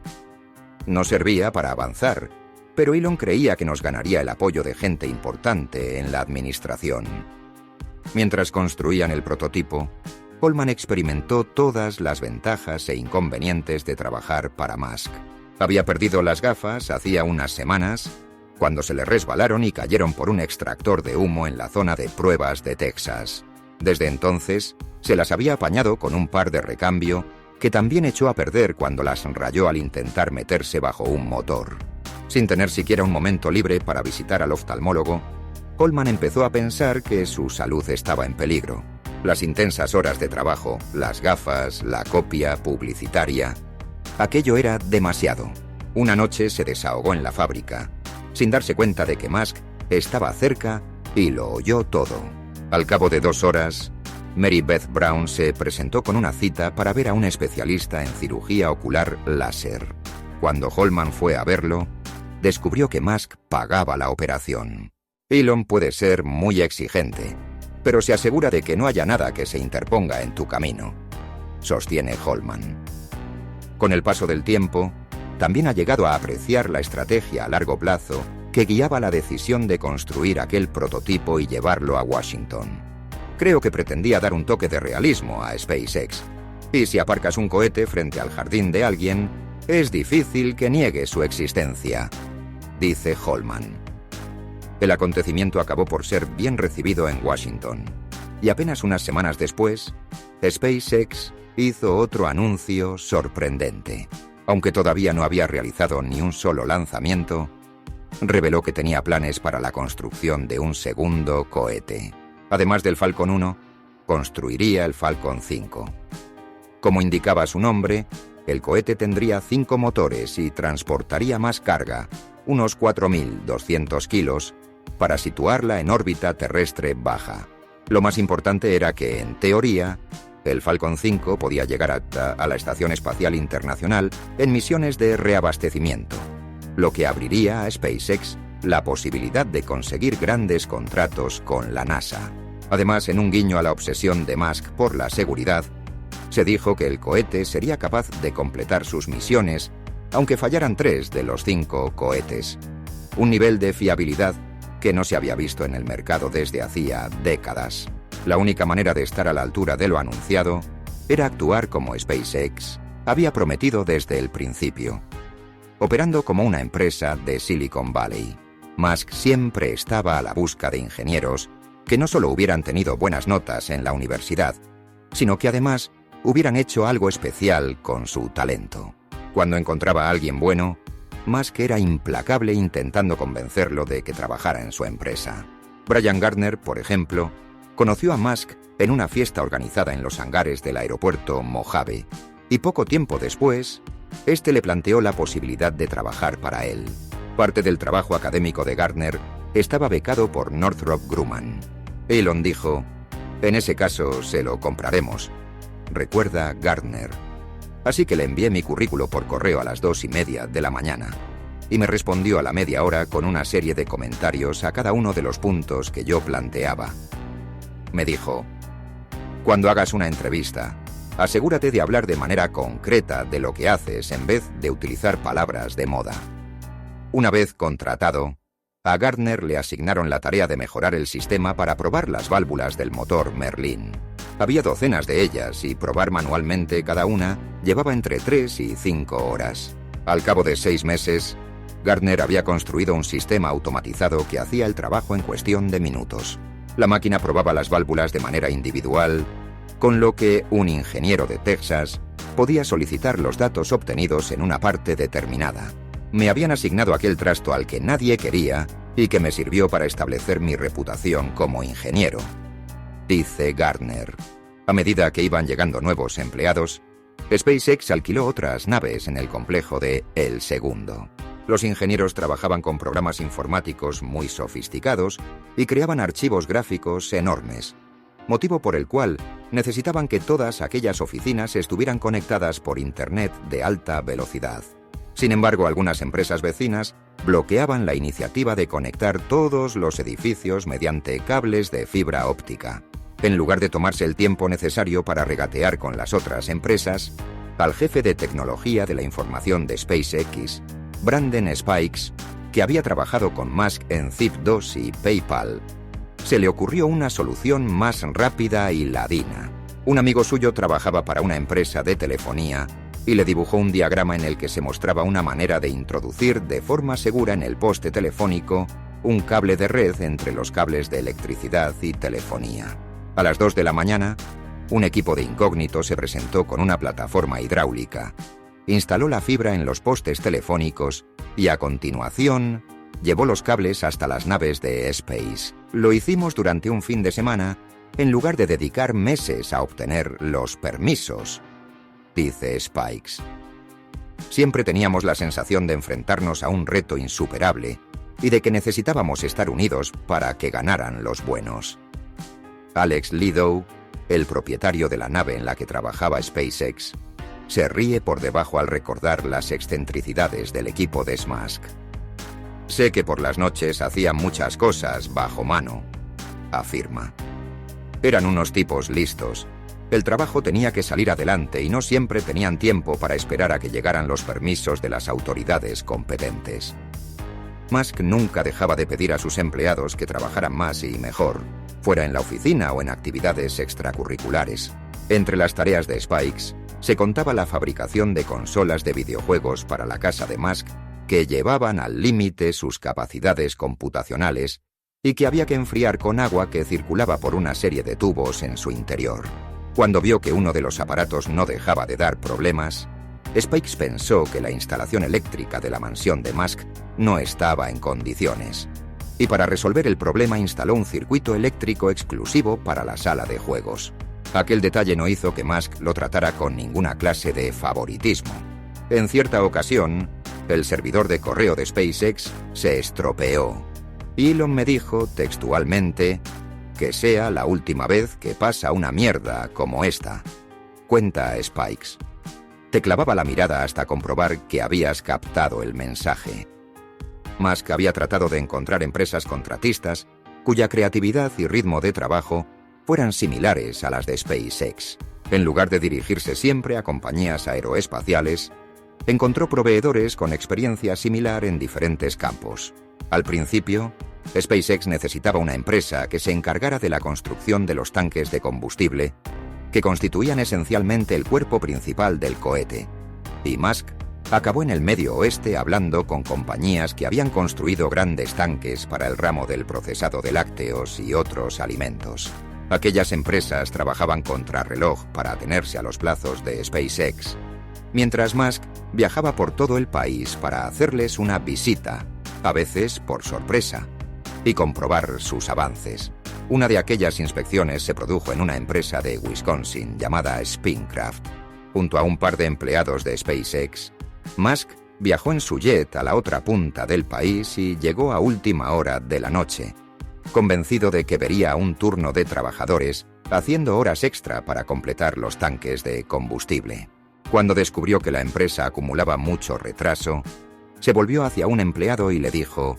Speaker 1: No servía para avanzar, pero Elon creía que nos ganaría el apoyo de gente importante en la administración. Mientras construían el prototipo, Holman experimentó todas las ventajas e inconvenientes de trabajar para Musk. Había perdido las gafas hacía unas semanas, cuando se le resbalaron y cayeron por un extractor de humo en la zona de pruebas de Texas. Desde entonces, se las había apañado con un par de recambio que también echó a perder cuando las rayó al intentar meterse bajo un motor. Sin tener siquiera un momento libre para visitar al oftalmólogo, Holman empezó a pensar que su salud estaba en peligro. Las intensas horas de trabajo, las gafas, la copia publicitaria... Aquello era demasiado. Una noche se desahogó en la fábrica, sin darse cuenta de que Musk estaba cerca y lo oyó todo. Al cabo de 2 horas, Mary Beth Brown se presentó con una cita para ver a un especialista en cirugía ocular láser. Cuando Holman fue a verlo, descubrió que Musk pagaba la operación. Elon puede ser muy exigente, pero se asegura de que no haya nada que se interponga en tu camino, sostiene Holman. Con el paso del tiempo, también ha llegado a apreciar la estrategia a largo plazo que guiaba la decisión de construir aquel prototipo y llevarlo a Washington. Creo que pretendía dar un toque de realismo a SpaceX. Y si aparcas un cohete frente al jardín de alguien, es difícil que niegue su existencia, dice Holman. El acontecimiento acabó por ser bien recibido en Washington, y apenas unas semanas después, SpaceX hizo otro anuncio sorprendente. Aunque todavía no había realizado ni un solo lanzamiento, reveló que tenía planes para la construcción de un segundo cohete. Además del Falcon 1, construiría el Falcon 5. Como indicaba su nombre, el cohete tendría 5 motores y transportaría más carga, unos 4.200 kilos, para situarla en órbita terrestre baja. Lo más importante era que, en teoría, el Falcon 5 podía llegar a la Estación Espacial Internacional en misiones de reabastecimiento, lo que abriría a SpaceX la posibilidad de conseguir grandes contratos con la NASA. Además, en un guiño a la obsesión de Musk por la seguridad, se dijo que el cohete sería capaz de completar sus misiones, aunque fallaran 3 de los 5 cohetes. Un nivel de fiabilidad que no se había visto en el mercado desde hacía décadas. La única manera de estar a la altura de lo anunciado era actuar como SpaceX había prometido desde el principio. Operando como una empresa de Silicon Valley, Musk siempre estaba a la busca de ingenieros que no solo hubieran tenido buenas notas en la universidad, sino que además hubieran hecho algo especial con su talento. Cuando encontraba a alguien bueno, Musk era implacable intentando convencerlo de que trabajara en su empresa. Brian Gardner, por ejemplo, conoció a Musk en una fiesta organizada en los hangares del aeropuerto Mojave, y poco tiempo después, este le planteó la posibilidad de trabajar para él. Parte del trabajo académico de Gardner estaba becado por Northrop Grumman. Elon dijo: «En ese caso se lo compraremos», recuerda Gardner. Así que le envié mi currículo por correo a las 2:30 de la mañana, y me respondió a la media hora con una serie de comentarios a cada uno de los puntos que yo planteaba. Me dijo: «Cuando hagas una entrevista, asegúrate de hablar de manera concreta de lo que haces en vez de utilizar palabras de moda». Una vez contratado, a Gardner le asignaron la tarea de mejorar el sistema para probar las válvulas del motor Merlin. Había docenas de ellas y probar manualmente cada una llevaba entre 3 y 5 horas. Al cabo de 6 meses, Gardner había construido un sistema automatizado que hacía el trabajo en cuestión de minutos. La máquina probaba las válvulas de manera individual, con lo que un ingeniero de Texas podía solicitar los datos obtenidos en una parte determinada. Me habían asignado aquel trasto al que nadie quería y que me sirvió para establecer mi reputación como ingeniero, dice Gardner. A medida que iban llegando nuevos empleados, SpaceX alquiló otras naves en el complejo de El Segundo. Los ingenieros trabajaban con programas informáticos muy sofisticados y creaban archivos gráficos enormes, motivo por el cual necesitaban que todas aquellas oficinas estuvieran conectadas por Internet de alta velocidad. Sin embargo, algunas empresas vecinas bloqueaban la iniciativa de conectar todos los edificios mediante cables de fibra óptica. En lugar de tomarse el tiempo necesario para regatear con las otras empresas, al jefe de tecnología de la información de SpaceX, Brandon Spikes, que había trabajado con Musk en Zip2 y PayPal, se le ocurrió una solución más rápida y ladina. Un amigo suyo trabajaba para una empresa de telefonía y le dibujó un diagrama en el que se mostraba una manera de introducir de forma segura en el poste telefónico un cable de red entre los cables de electricidad y telefonía. A las 2 de la mañana, un equipo de incógnito se presentó con una plataforma hidráulica, instaló la fibra en los postes telefónicos y a continuación llevó los cables hasta las naves de Space. Lo hicimos durante un fin de semana en lugar de dedicar meses a obtener los permisos, dice Spikes. Siempre teníamos la sensación de enfrentarnos a un reto insuperable y de que necesitábamos estar unidos para que ganaran los buenos. Alex Lidow, el propietario de la nave en la que trabajaba SpaceX, se ríe por debajo al recordar las excentricidades del equipo de Musk. Sé que por las noches hacían muchas cosas bajo mano, afirma. Eran unos tipos listos. El trabajo tenía que salir adelante y no siempre tenían tiempo para esperar a que llegaran los permisos de las autoridades competentes. Musk nunca dejaba de pedir a sus empleados que trabajaran más y mejor, fuera en la oficina o en actividades extracurriculares. Entre las tareas de Spikes se contaba la fabricación de consolas de videojuegos para la casa de Musk que llevaban al límite sus capacidades computacionales y que había que enfriar con agua que circulaba por una serie de tubos en su interior. Cuando vio que uno de los aparatos no dejaba de dar problemas, Spikes pensó que la instalación eléctrica de la mansión de Musk no estaba en condiciones, y para resolver el problema instaló un circuito eléctrico exclusivo para la sala de juegos. Aquel detalle no hizo que Musk lo tratara con ninguna clase de favoritismo. En cierta ocasión, el servidor de correo de SpaceX se estropeó. Elon me dijo textualmente que sea la última vez que pasa una mierda como esta, cuenta Spikes. Te clavaba la mirada hasta comprobar que habías captado el mensaje. Musk había tratado de encontrar empresas contratistas cuya creatividad y ritmo de trabajo fueran similares a las de SpaceX. En lugar de dirigirse siempre a compañías aeroespaciales, encontró proveedores con experiencia similar en diferentes campos. Al principio, SpaceX necesitaba una empresa que se encargara de la construcción de los tanques de combustible, que constituían esencialmente el cuerpo principal del cohete, y Musk acabó en el Medio Oeste hablando con compañías que habían construido grandes tanques para el ramo del procesado de lácteos y otros alimentos. Aquellas empresas trabajaban contrarreloj para atenerse a los plazos de SpaceX, mientras Musk viajaba por todo el país para hacerles una visita, a veces por sorpresa, y comprobar sus avances. Una de aquellas inspecciones se produjo en una empresa de Wisconsin llamada Spincraft. Junto a un par de empleados de SpaceX, Musk viajó en su jet a la otra punta del país y llegó a última hora de la noche, convencido de que vería un turno de trabajadores haciendo horas extra para completar los tanques de combustible. Cuando descubrió que la empresa acumulaba mucho retraso, se volvió hacia un empleado y le dijo: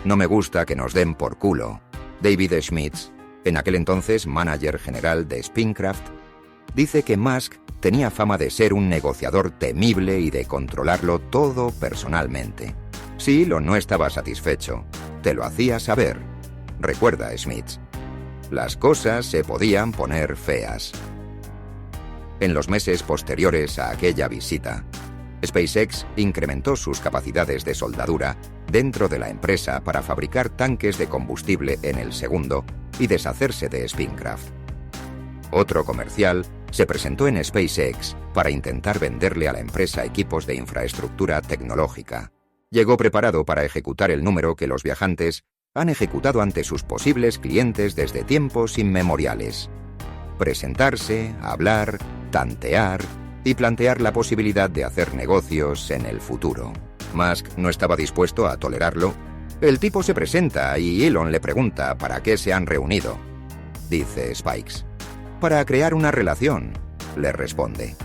Speaker 1: «No me gusta que nos den por culo». David Schmitz, en aquel entonces manager general de Spincraft, dice que Musk tenía fama de ser un negociador temible y de controlarlo todo personalmente. Si Elon no estaba satisfecho, te lo hacía saber, recuerda Schmitz. Las cosas se podían poner feas. En los meses posteriores a aquella visita, SpaceX incrementó sus capacidades de soldadura dentro de la empresa para fabricar tanques de combustible en el segundo y deshacerse de Spincraft. Otro comercial se presentó en SpaceX para intentar venderle a la empresa equipos de infraestructura tecnológica. Llegó preparado para ejecutar el número que los viajantes han ejecutado ante sus posibles clientes desde tiempos inmemoriales: presentarse, hablar, tantear y plantear la posibilidad de hacer negocios en el futuro. Musk no estaba dispuesto a tolerarlo. El tipo se presenta y Elon le pregunta para qué se han reunido, dice Spikes. Para crear una relación, le responde.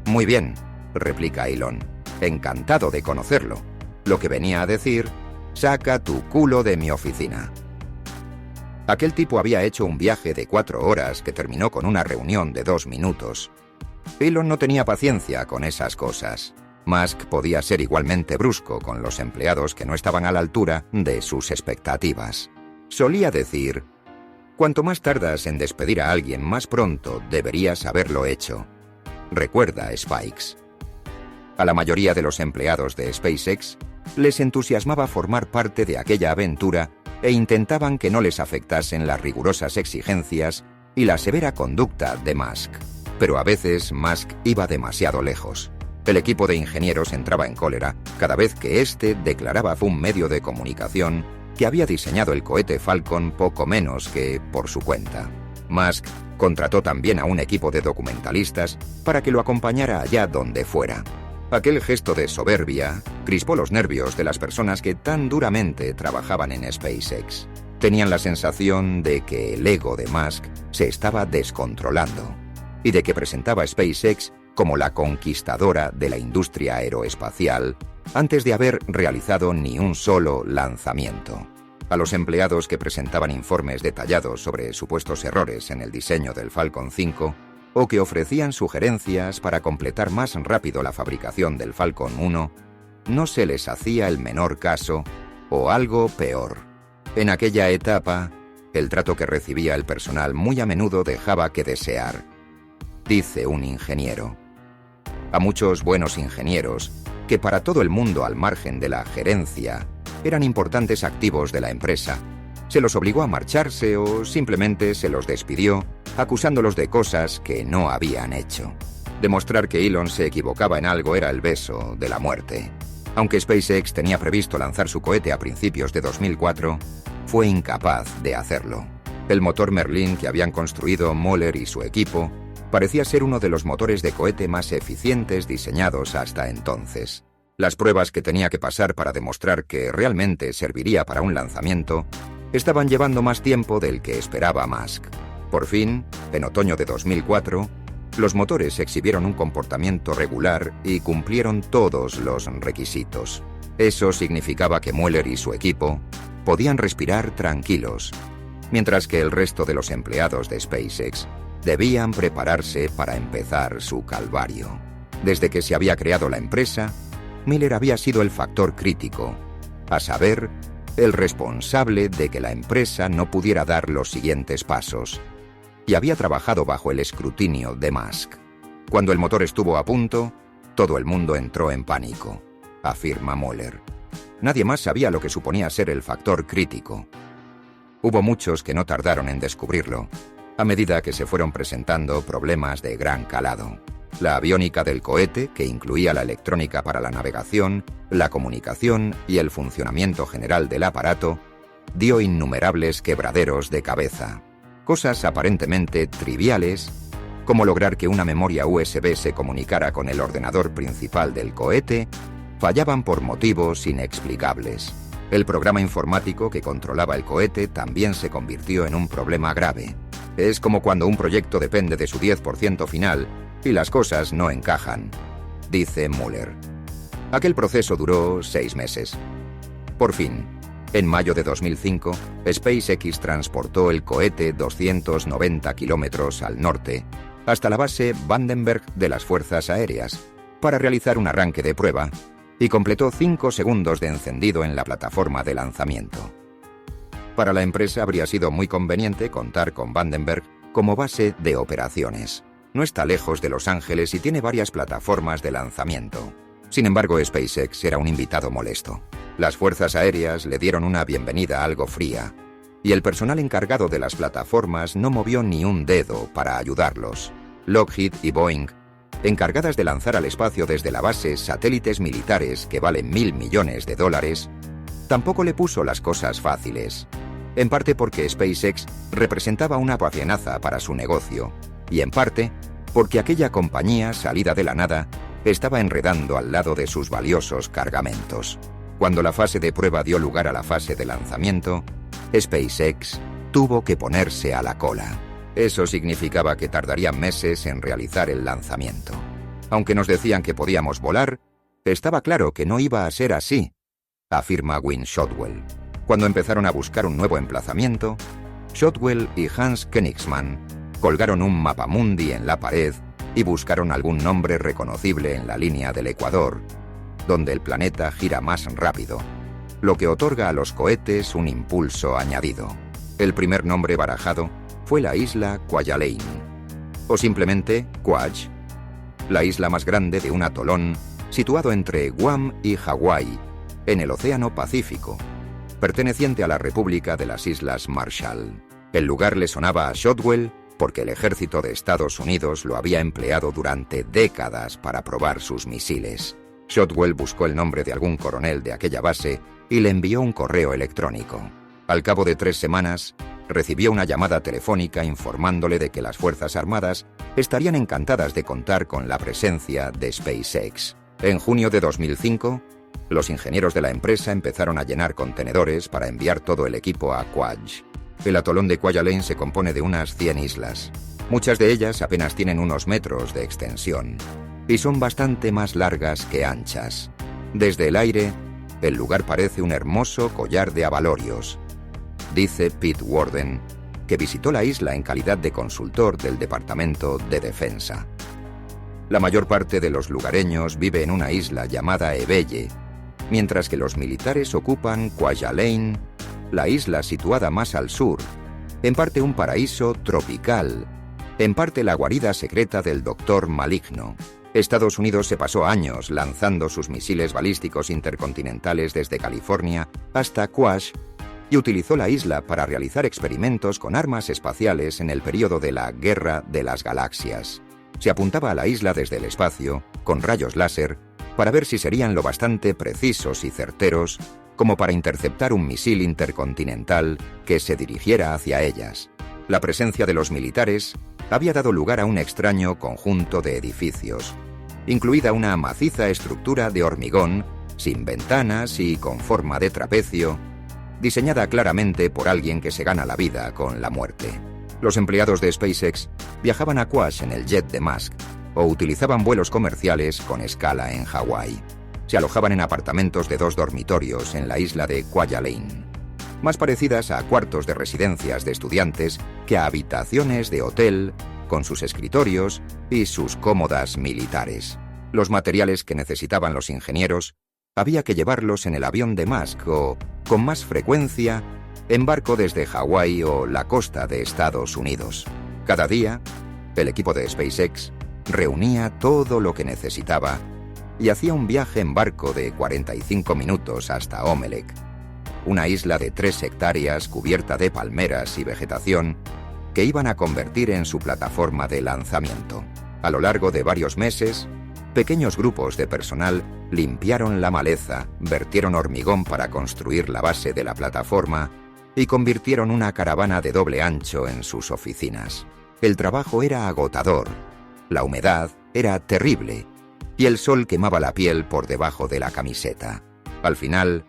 Speaker 1: Muy bien, replica Elon. encantado de conocerlo, lo que venía a decir, saca tu culo de mi oficina. Aquel tipo había hecho un viaje de 4 horas que terminó con una reunión de 2 minutos. Elon no tenía paciencia con esas cosas. Musk podía ser igualmente brusco con los empleados que no estaban a la altura de sus expectativas. Solía decir: cuanto más tardas en despedir a alguien, más pronto deberías haberlo hecho. Recuerda Spikes. A la mayoría de los empleados de SpaceX les entusiasmaba formar parte de aquella aventura e intentaban que no les afectasen las rigurosas exigencias y la severa conducta de Musk. Pero a veces Musk iba demasiado lejos. El equipo de ingenieros entraba en cólera cada vez que éste declaraba a un medio de comunicación que había diseñado el cohete Falcon poco menos que por su cuenta. Musk contrató también a un equipo de documentalistas para que lo acompañara allá donde fuera. Aquel gesto de soberbia crispó los nervios de las personas que tan duramente trabajaban en SpaceX. Tenían la sensación de que el ego de Musk se estaba descontrolando y de que presentaba a SpaceX como la conquistadora de la industria aeroespacial antes de haber realizado ni un solo lanzamiento. A los empleados que presentaban informes detallados sobre supuestos errores en el diseño del Falcon 5 o que ofrecían sugerencias para completar más rápido la fabricación del Falcon 1, no se les hacía el menor caso o algo peor. En aquella etapa, el trato que recibía el personal muy a menudo dejaba que desear, dice un ingeniero. A muchos buenos ingenieros, que para todo el mundo al margen de la gerencia eran importantes activos de la empresa, se los obligó a marcharse o simplemente se los despidió, acusándolos de cosas que no habían hecho. Demostrar que Elon se equivocaba en algo era el beso de la muerte. Aunque SpaceX tenía previsto lanzar su cohete a principios de 2004, fue incapaz de hacerlo. El motor Merlin que habían construido Moeller y su equipo parecía ser uno de los motores de cohete más eficientes diseñados hasta entonces. Las pruebas que tenía que pasar para demostrar que realmente serviría para un lanzamiento estaban llevando más tiempo del que esperaba Musk. Por fin, en otoño de 2004, los motores exhibieron un comportamiento regular y cumplieron todos los requisitos. Eso significaba que Moeller y su equipo podían respirar tranquilos, mientras que el resto de los empleados de SpaceX debían prepararse para empezar su calvario. Desde que se había creado la empresa, Miller había sido el factor crítico, a saber, el responsable de que la empresa no pudiera dar los siguientes pasos, y había trabajado bajo el escrutinio de Musk. Cuando el motor estuvo a punto, todo el mundo entró en pánico, afirma Moeller. Nadie más sabía lo que suponía ser el factor crítico. Hubo muchos que no tardaron en descubrirlo, a medida que se fueron presentando problemas de gran calado. La aviónica del cohete, que incluía la electrónica para la navegación, la comunicación y el funcionamiento general del aparato, dio innumerables quebraderos de cabeza. Cosas aparentemente triviales, como lograr que una memoria USB se comunicara con el ordenador principal del cohete, fallaban por motivos inexplicables. El programa informático que controlaba el cohete también se convirtió en un problema grave. Es como cuando un proyecto depende de su 10% final y las cosas no encajan, dice Moeller. Aquel proceso duró 6 meses. Por fin, en mayo de 2005, SpaceX transportó el cohete 290 kilómetros al norte hasta la base Vandenberg de las Fuerzas Aéreas para realizar un arranque de prueba y completó 5 segundos de encendido en la plataforma de lanzamiento. Para la empresa habría sido muy conveniente contar con Vandenberg como base de operaciones. No está lejos de Los Ángeles y tiene varias plataformas de lanzamiento. Sin embargo, SpaceX era un invitado molesto. Las fuerzas aéreas le dieron una bienvenida algo fría, y el personal encargado de las plataformas no movió ni un dedo para ayudarlos. Lockheed y Boeing, encargadas de lanzar al espacio desde la base satélites militares que valen $1.000 millones, tampoco le puso las cosas fáciles. En parte porque SpaceX representaba una amenaza para su negocio, y en parte porque aquella compañía salida de la nada estaba enredando al lado de sus valiosos cargamentos. Cuando la fase de prueba dio lugar a la fase de lanzamiento, SpaceX tuvo que ponerse a la cola. Eso significaba que tardaría meses en realizar el lanzamiento. Aunque nos decían que podíamos volar, Estaba claro que no iba a ser así, afirma Win Shotwell. Cuando empezaron a buscar un nuevo emplazamiento, Shotwell y Hans Königsmann colgaron un mapamundi en la pared y buscaron algún nombre reconocible en la línea del Ecuador, donde el planeta gira más rápido, lo que otorga a los cohetes un impulso añadido. El primer nombre barajado fue la isla Kwajalein, o simplemente Kwaj, la isla más grande de un atolón situado entre Guam y Hawái, en el Océano Pacífico, perteneciente a la República de las Islas Marshall. El lugar le sonaba a Shotwell porque el ejército de Estados Unidos lo había empleado durante décadas para probar sus misiles. Shotwell buscó el nombre de algún coronel de aquella base y le envió un correo electrónico. Al cabo de 3 semanas, recibió una llamada telefónica informándole de que las Fuerzas Armadas estarían encantadas de contar con la presencia de SpaceX. En junio de 2005, los ingenieros de la empresa empezaron a llenar contenedores para enviar todo el equipo a Kwaj. El atolón de Kwajalein se compone de unas 100 islas. Muchas de ellas apenas tienen unos metros de extensión y son bastante más largas que anchas. Desde el aire, el lugar parece un hermoso collar de abalorios, dice Pete Warden, que visitó la isla en calidad de consultor del Departamento de Defensa. La mayor parte de los lugareños vive en una isla llamada Ebeye, mientras que los militares ocupan Kwajalein, la isla situada más al sur, en parte un paraíso tropical, en parte la guarida secreta del Doctor Maligno. Estados Unidos se pasó años lanzando sus misiles balísticos intercontinentales desde California hasta Kwaj y utilizó la isla para realizar experimentos con armas espaciales en el período de la Guerra de las Galaxias. Se apuntaba a la isla desde el espacio, con rayos láser, para ver si serían lo bastante precisos y certeros como para interceptar un misil intercontinental que se dirigiera hacia ellas. La presencia de los militares había dado lugar a un extraño conjunto de edificios, incluida una maciza estructura de hormigón, sin ventanas y con forma de trapecio, diseñada claramente por alguien que se gana la vida con la muerte. Los empleados de SpaceX viajaban a Kwaj en el jet de Musk o utilizaban vuelos comerciales con escala en Hawái. Se alojaban en apartamentos de 2 dormitorios en la isla de Kwajalein, más parecidas a cuartos de residencias de estudiantes que a habitaciones de hotel, con sus escritorios y sus cómodas militares. Los materiales que necesitaban los ingenieros había que llevarlos en el avión de Musk o, con más frecuencia, en barco desde Hawái o la costa de Estados Unidos. Cada día, el equipo de SpaceX reunía todo lo que necesitaba y hacía un viaje en barco de 45 minutos hasta Omelek, una isla de 3 hectáreas cubierta de palmeras y vegetación que iban a convertir en su plataforma de lanzamiento. A lo largo de varios meses, pequeños grupos de personal limpiaron la maleza, vertieron hormigón para construir la base de la plataforma y convirtieron una caravana de doble ancho en sus oficinas. El trabajo era agotador, la humedad era terrible y el sol quemaba la piel por debajo de la camiseta. Al final,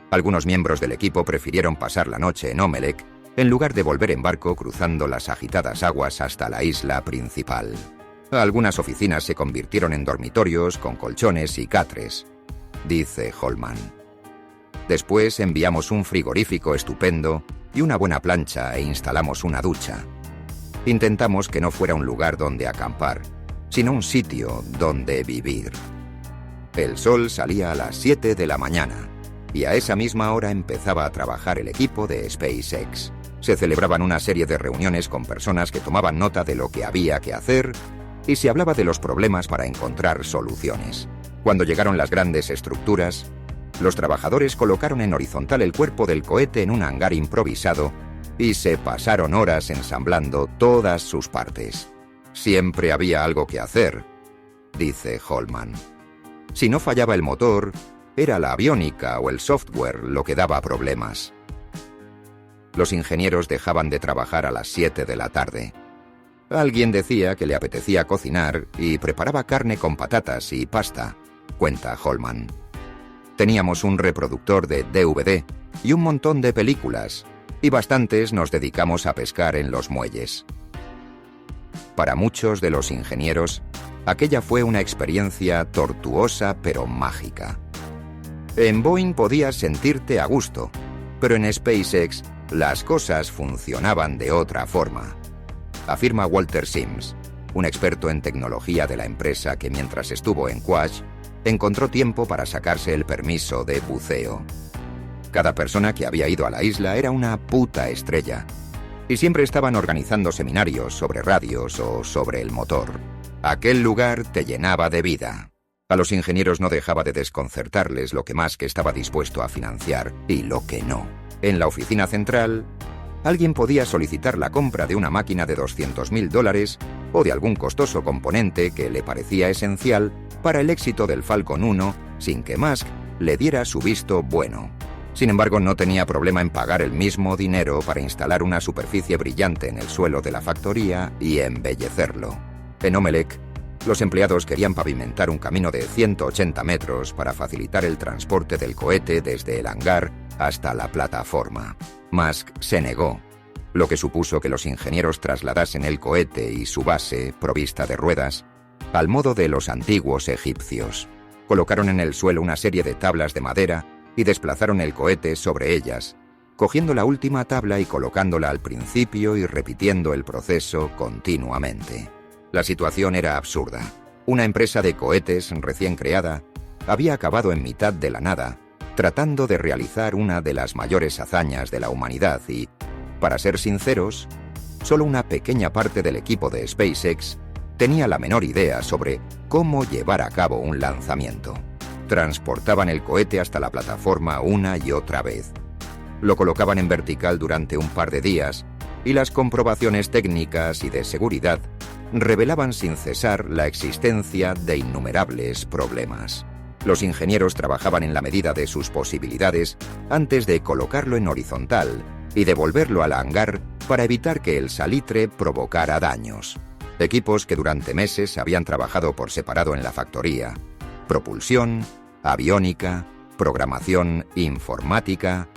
Speaker 1: algunos miembros del equipo prefirieron pasar la noche en Omelek en lugar de volver en barco cruzando las agitadas aguas hasta la isla principal. Algunas oficinas se convirtieron en dormitorios con colchones y catres, dice Holman. Después enviamos un frigorífico estupendo y una buena plancha e instalamos una ducha. Intentamos que no fuera un lugar donde acampar, sino un sitio donde vivir. El sol salía a las 7 de la mañana y a esa misma hora empezaba a trabajar el equipo de SpaceX. Se celebraban una serie de reuniones con personas que tomaban nota de lo que había que hacer y se hablaba de los problemas para encontrar soluciones. Cuando llegaron las grandes estructuras, los trabajadores colocaron en horizontal el cuerpo del cohete en un hangar improvisado y se pasaron horas ensamblando todas sus partes. Siempre había algo que hacer, dice Holman. Si no fallaba el motor, era la aviónica o el software lo que daba problemas. Los ingenieros dejaban de trabajar a las 7 de la tarde. Alguien decía que le apetecía cocinar y preparaba carne con patatas y pasta, cuenta Holman. Teníamos un reproductor de DVD y un montón de películas, y bastantes nos dedicamos a pescar en los muelles. Para muchos de los ingenieros, aquella fue una experiencia tortuosa pero mágica. En Boeing podías sentirte a gusto, pero en SpaceX las cosas funcionaban de otra forma. Afirma Walter Sims, un experto en tecnología de la empresa que mientras estuvo en Quach, encontró tiempo para sacarse el permiso de buceo. Cada persona que había ido a la isla era una puta estrella, y siempre estaban organizando seminarios sobre radios o sobre el motor. Aquel lugar te llenaba de vida. A los ingenieros no dejaba de desconcertarles lo que Musk estaba dispuesto a financiar y lo que no. En la oficina central, alguien podía solicitar la compra de una máquina de $200.000 o de algún costoso componente que le parecía esencial para el éxito del Falcon 1 sin que Musk le diera su visto bueno. Sin embargo, no tenía problema en pagar el mismo dinero para instalar una superficie brillante en el suelo de la factoría y embellecerlo. En Omelec, los empleados querían pavimentar un camino de 180 metros para facilitar el transporte del cohete desde el hangar hasta la plataforma. Musk se negó, lo que supuso que los ingenieros trasladasen el cohete y su base, provista de ruedas, al modo de los antiguos egipcios. Colocaron en el suelo una serie de tablas de madera y desplazaron el cohete sobre ellas, cogiendo la última tabla y colocándola al principio y repitiendo el proceso continuamente. La situación era absurda. Una empresa de cohetes recién creada había acabado en mitad de la nada, tratando de realizar una de las mayores hazañas de la humanidad y, para ser sinceros, solo una pequeña parte del equipo de SpaceX tenía la menor idea sobre cómo llevar a cabo un lanzamiento. Transportaban el cohete hasta la plataforma una y otra vez. Lo colocaban en vertical durante un par de días y las comprobaciones técnicas y de seguridad revelaban sin cesar la existencia de innumerables problemas. Los ingenieros trabajaban en la medida de sus posibilidades antes de colocarlo en horizontal y devolverlo al hangar para evitar que el salitre provocara daños. Equipos que durante meses habían trabajado por separado en la factoría: propulsión, aviónica, programación informática,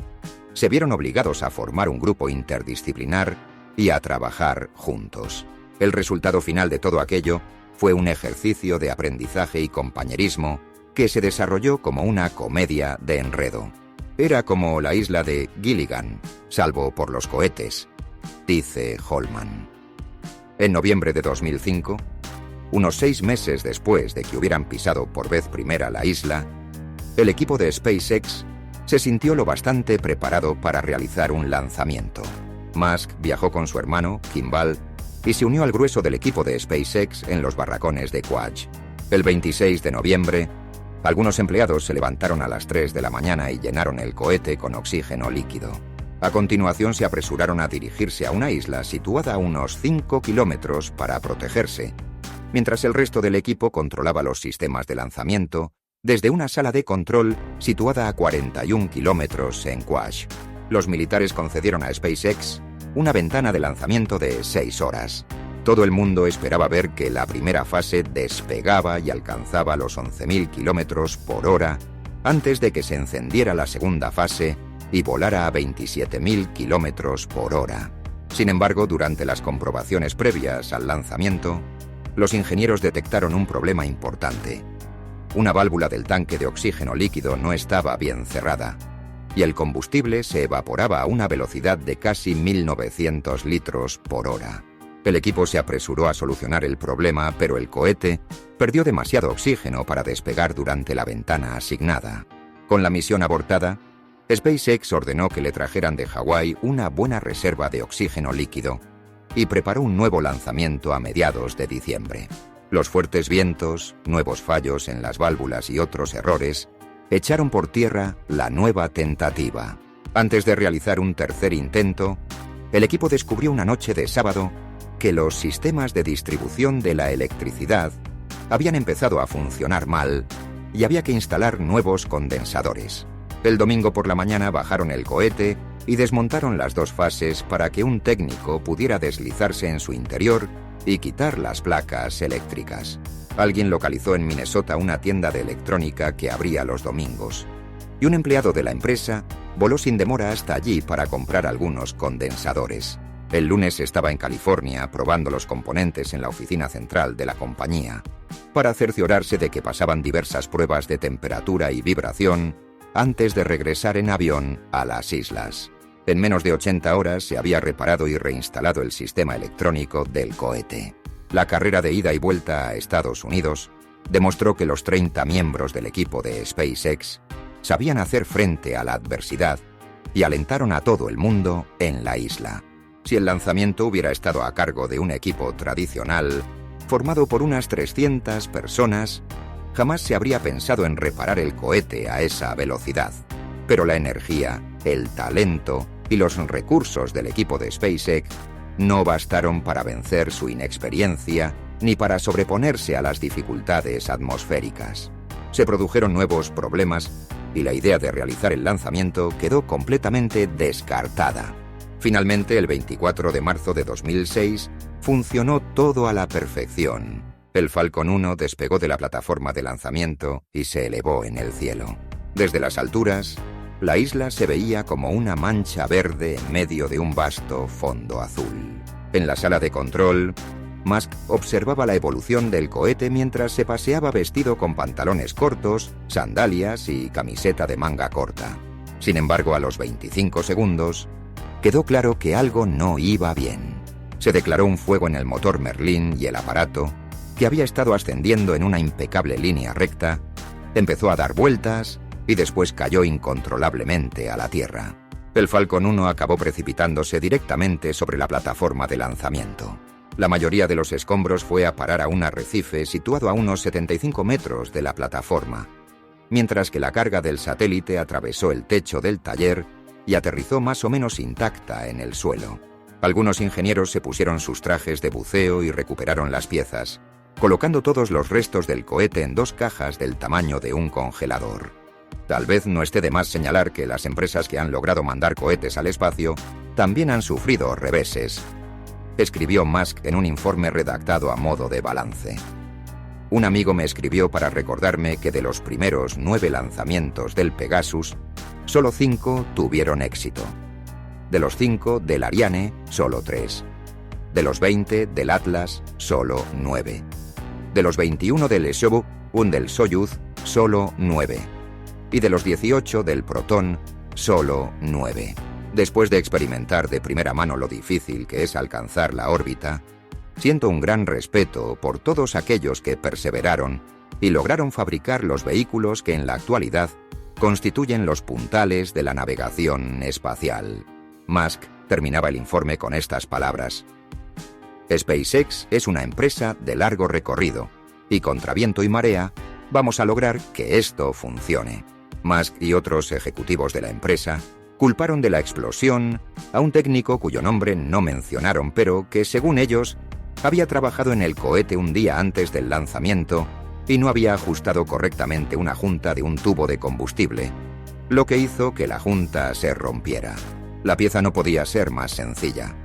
Speaker 1: se vieron obligados a formar un grupo interdisciplinar y a trabajar juntos. El resultado final de todo aquello fue un ejercicio de aprendizaje y compañerismo que se desarrolló como una comedia de enredo. Era como la isla de Gilligan, salvo por los cohetes, dice Holman. En noviembre de 2005, unos 6 meses después de que hubieran pisado por vez primera la isla, el equipo de SpaceX se sintió lo bastante preparado para realizar un lanzamiento. Musk viajó con su hermano, Kimball, y se unió al grueso del equipo de SpaceX en los barracones de Quach. El 26 de noviembre, algunos empleados se levantaron a las 3 de la mañana y llenaron el cohete con oxígeno líquido. A continuación se apresuraron a dirigirse a una isla situada a unos 5 kilómetros para protegerse, mientras el resto del equipo controlaba los sistemas de lanzamiento desde una sala de control situada a 41 kilómetros en Quach. Los militares concedieron a SpaceX una ventana de lanzamiento de 6 horas. Todo el mundo esperaba ver que la primera fase despegaba y alcanzaba los 11.000 kilómetros por hora antes de que se encendiera la segunda fase y volara a 27.000 kilómetros por hora. Sin embargo, durante las comprobaciones previas al lanzamiento, los ingenieros detectaron un problema importante. Una válvula del tanque de oxígeno líquido no estaba bien cerrada, y el combustible se evaporaba a una velocidad de casi 1.900 litros por hora. El equipo se apresuró a solucionar el problema, pero el cohete perdió demasiado oxígeno para despegar durante la ventana asignada. Con la misión abortada, SpaceX ordenó que le trajeran de Hawái una buena reserva de oxígeno líquido y preparó un nuevo lanzamiento a mediados de diciembre. Los fuertes vientos, nuevos fallos en las válvulas y otros errores echaron por tierra la nueva tentativa. Antes de realizar un tercer intento, el equipo descubrió una noche de sábado que los sistemas de distribución de la electricidad habían empezado a funcionar mal y había que instalar nuevos condensadores. El domingo por la mañana bajaron el cohete y desmontaron las 2 fases para que un técnico pudiera deslizarse en su interior y quitar las placas eléctricas. Alguien localizó en Minnesota una tienda de electrónica que abría los domingos, y un empleado de la empresa voló sin demora hasta allí para comprar algunos condensadores. El lunes estaba en California probando los componentes en la oficina central de la compañía, para cerciorarse de que pasaban diversas pruebas de temperatura y vibración antes de regresar en avión a las islas. En menos de 80 horas se había reparado y reinstalado el sistema electrónico del cohete. La carrera de ida y vuelta a Estados Unidos demostró que los 30 miembros del equipo de SpaceX sabían hacer frente a la adversidad y alentaron a todo el mundo en la isla. Si el lanzamiento hubiera estado a cargo de un equipo tradicional, formado por unas 300 personas, jamás se habría pensado en reparar el cohete a esa velocidad. Pero la energía, el talento y los recursos del equipo de SpaceX no bastaron para vencer su inexperiencia ni para sobreponerse a las dificultades atmosféricas. Se produjeron nuevos problemas y la idea de realizar el lanzamiento quedó completamente descartada. Finalmente, el 24 de marzo de 2006, funcionó todo a la perfección. El Falcon 1 despegó de la plataforma de lanzamiento y se elevó en el cielo. Desde las alturas, la isla se veía como una mancha verde en medio de un vasto fondo azul. En la sala de control, Musk observaba la evolución del cohete mientras se paseaba vestido con pantalones cortos, sandalias y camiseta de manga corta. Sin embargo, a los 25 segundos, quedó claro que algo no iba bien. Se declaró un fuego en el motor Merlin y el aparato, que había estado ascendiendo en una impecable línea recta, empezó a dar vueltas y después cayó incontrolablemente a la Tierra. El Falcon 1 acabó precipitándose directamente sobre la plataforma de lanzamiento. La mayoría de los escombros fue a parar a un arrecife situado a unos 75 metros de la plataforma, mientras que la carga del satélite atravesó el techo del taller y aterrizó más o menos intacta en el suelo. Algunos ingenieros se pusieron sus trajes de buceo y recuperaron las piezas, colocando todos los restos del cohete en 2 cajas del tamaño de un congelador. Tal vez no esté de más señalar que las empresas que han logrado mandar cohetes al espacio también han sufrido reveses, escribió Musk en un informe redactado a modo de balance. Un amigo me escribió para recordarme que de los primeros 9 lanzamientos del Pegasus, solo 5 tuvieron éxito. De los 5 del Ariane, solo 3. De los 20 del Atlas, solo 9. De los 21 del Soyuz, del Soyuz, solo 9. Y de los 18 del Proton, solo 9. Después de experimentar de primera mano lo difícil que es alcanzar la órbita, siento un gran respeto por todos aquellos que perseveraron y lograron fabricar los vehículos que en la actualidad constituyen los puntales de la navegación espacial. Musk terminaba el informe con estas palabras: SpaceX es una empresa de largo recorrido y contra viento y marea vamos a lograr que esto funcione. Musk y otros ejecutivos de la empresa culparon de la explosión a un técnico cuyo nombre no mencionaron, pero que, según ellos, había trabajado en el cohete un día antes del lanzamiento y no había ajustado correctamente una junta de un tubo de combustible, lo que hizo que la junta se rompiera. La pieza no podía ser más sencilla: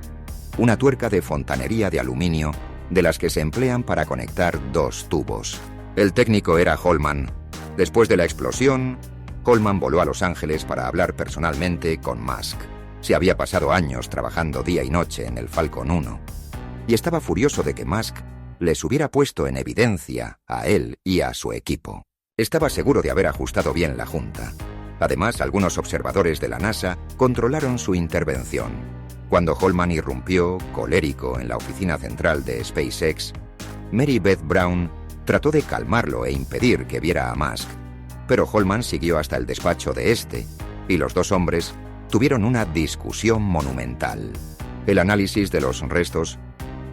Speaker 1: una tuerca de fontanería de aluminio de las que se emplean para conectar 2 tubos. El técnico era Holman. Después de la explosión, Holman voló a Los Ángeles para hablar personalmente con Musk. Se había pasado años trabajando día y noche en el Falcon 1 y estaba furioso de que Musk les hubiera puesto en evidencia a él y a su equipo. Estaba seguro de haber ajustado bien la junta. Además, algunos observadores de la NASA controlaron su intervención. Cuando Holman irrumpió, colérico, en la oficina central de SpaceX, Mary Beth Brown trató de calmarlo e impedir que viera a Musk. Pero Holman siguió hasta el despacho de este, y los 2 hombres tuvieron una discusión monumental. El análisis de los restos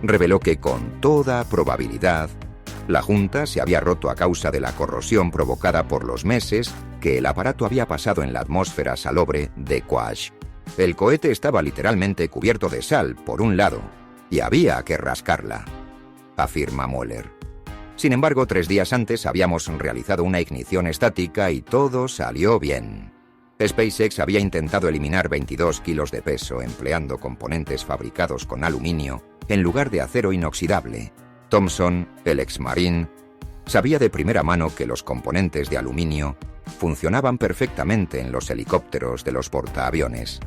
Speaker 1: reveló que, con toda probabilidad, la junta se había roto a causa de la corrosión provocada por los meses que el aparato había pasado en la atmósfera salobre de Quash. El cohete estaba literalmente cubierto de sal por un lado, y había que rascarla, afirma Mueller. Sin embargo, 3 días antes habíamos realizado una ignición estática y todo salió bien. SpaceX había intentado eliminar 22 kilos de peso empleando componentes fabricados con aluminio en lugar de acero inoxidable. Thompson, el ex-marín, sabía de primera mano que los componentes de aluminio funcionaban perfectamente en los helicópteros de los portaaviones,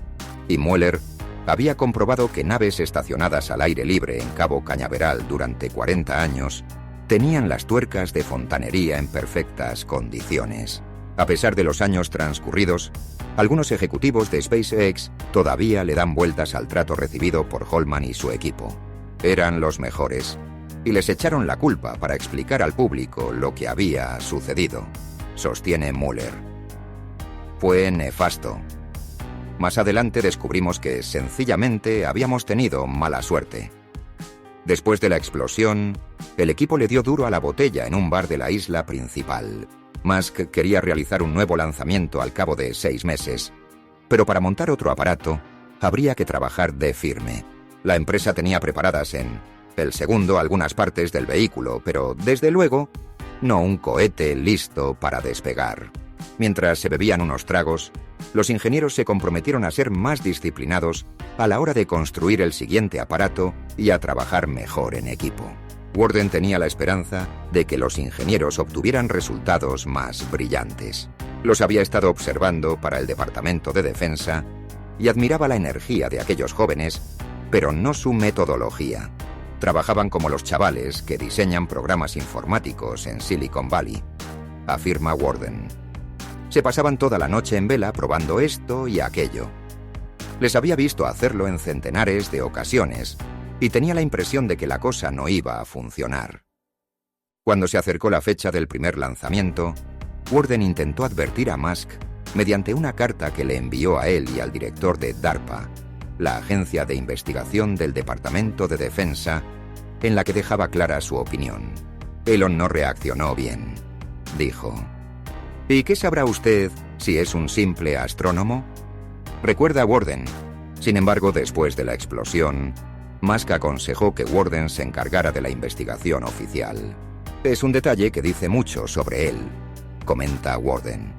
Speaker 1: y Mueller había comprobado que naves estacionadas al aire libre en Cabo Cañaveral durante 40 años tenían las tuercas de fontanería en perfectas condiciones. A pesar de los años transcurridos, algunos ejecutivos de SpaceX todavía le dan vueltas al trato recibido por Holman y su equipo. Eran los mejores, y les echaron la culpa para explicar al público lo que había sucedido, sostiene Mueller. Fue nefasto. Más adelante descubrimos que sencillamente habíamos tenido mala suerte. Después de la explosión, el equipo le dio duro a la botella en un bar de la isla principal. Musk quería realizar un nuevo lanzamiento al cabo de 6 meses, pero para montar otro aparato habría que trabajar de firme. La empresa tenía preparadas en el segundo algunas partes del vehículo, pero desde luego no un cohete listo para despegar. Mientras se bebían unos tragos, los ingenieros se comprometieron a ser más disciplinados a la hora de construir el siguiente aparato y a trabajar mejor en equipo. Worden tenía la esperanza de que los ingenieros obtuvieran resultados más brillantes. Los había estado observando para el Departamento de Defensa y admiraba la energía de aquellos jóvenes, pero no su metodología. Trabajaban como los chavales que diseñan programas informáticos en Silicon Valley, afirma Worden. Se pasaban toda la noche en vela probando esto y aquello. Les había visto hacerlo en centenares de ocasiones y tenía la impresión de que la cosa no iba a funcionar. Cuando se acercó la fecha del primer lanzamiento, Worden intentó advertir a Musk mediante una carta que le envió a él y al director de DARPA, la agencia de investigación del Departamento de Defensa, en la que dejaba clara su opinión. Elon no reaccionó bien. Dijo: ¿y qué sabrá usted si es un simple astrónomo? Recuerda a Worden. Sin embargo, después de la explosión, Musk aconsejó que Worden se encargara de la investigación oficial. Es un detalle que dice mucho sobre él, comenta Worden.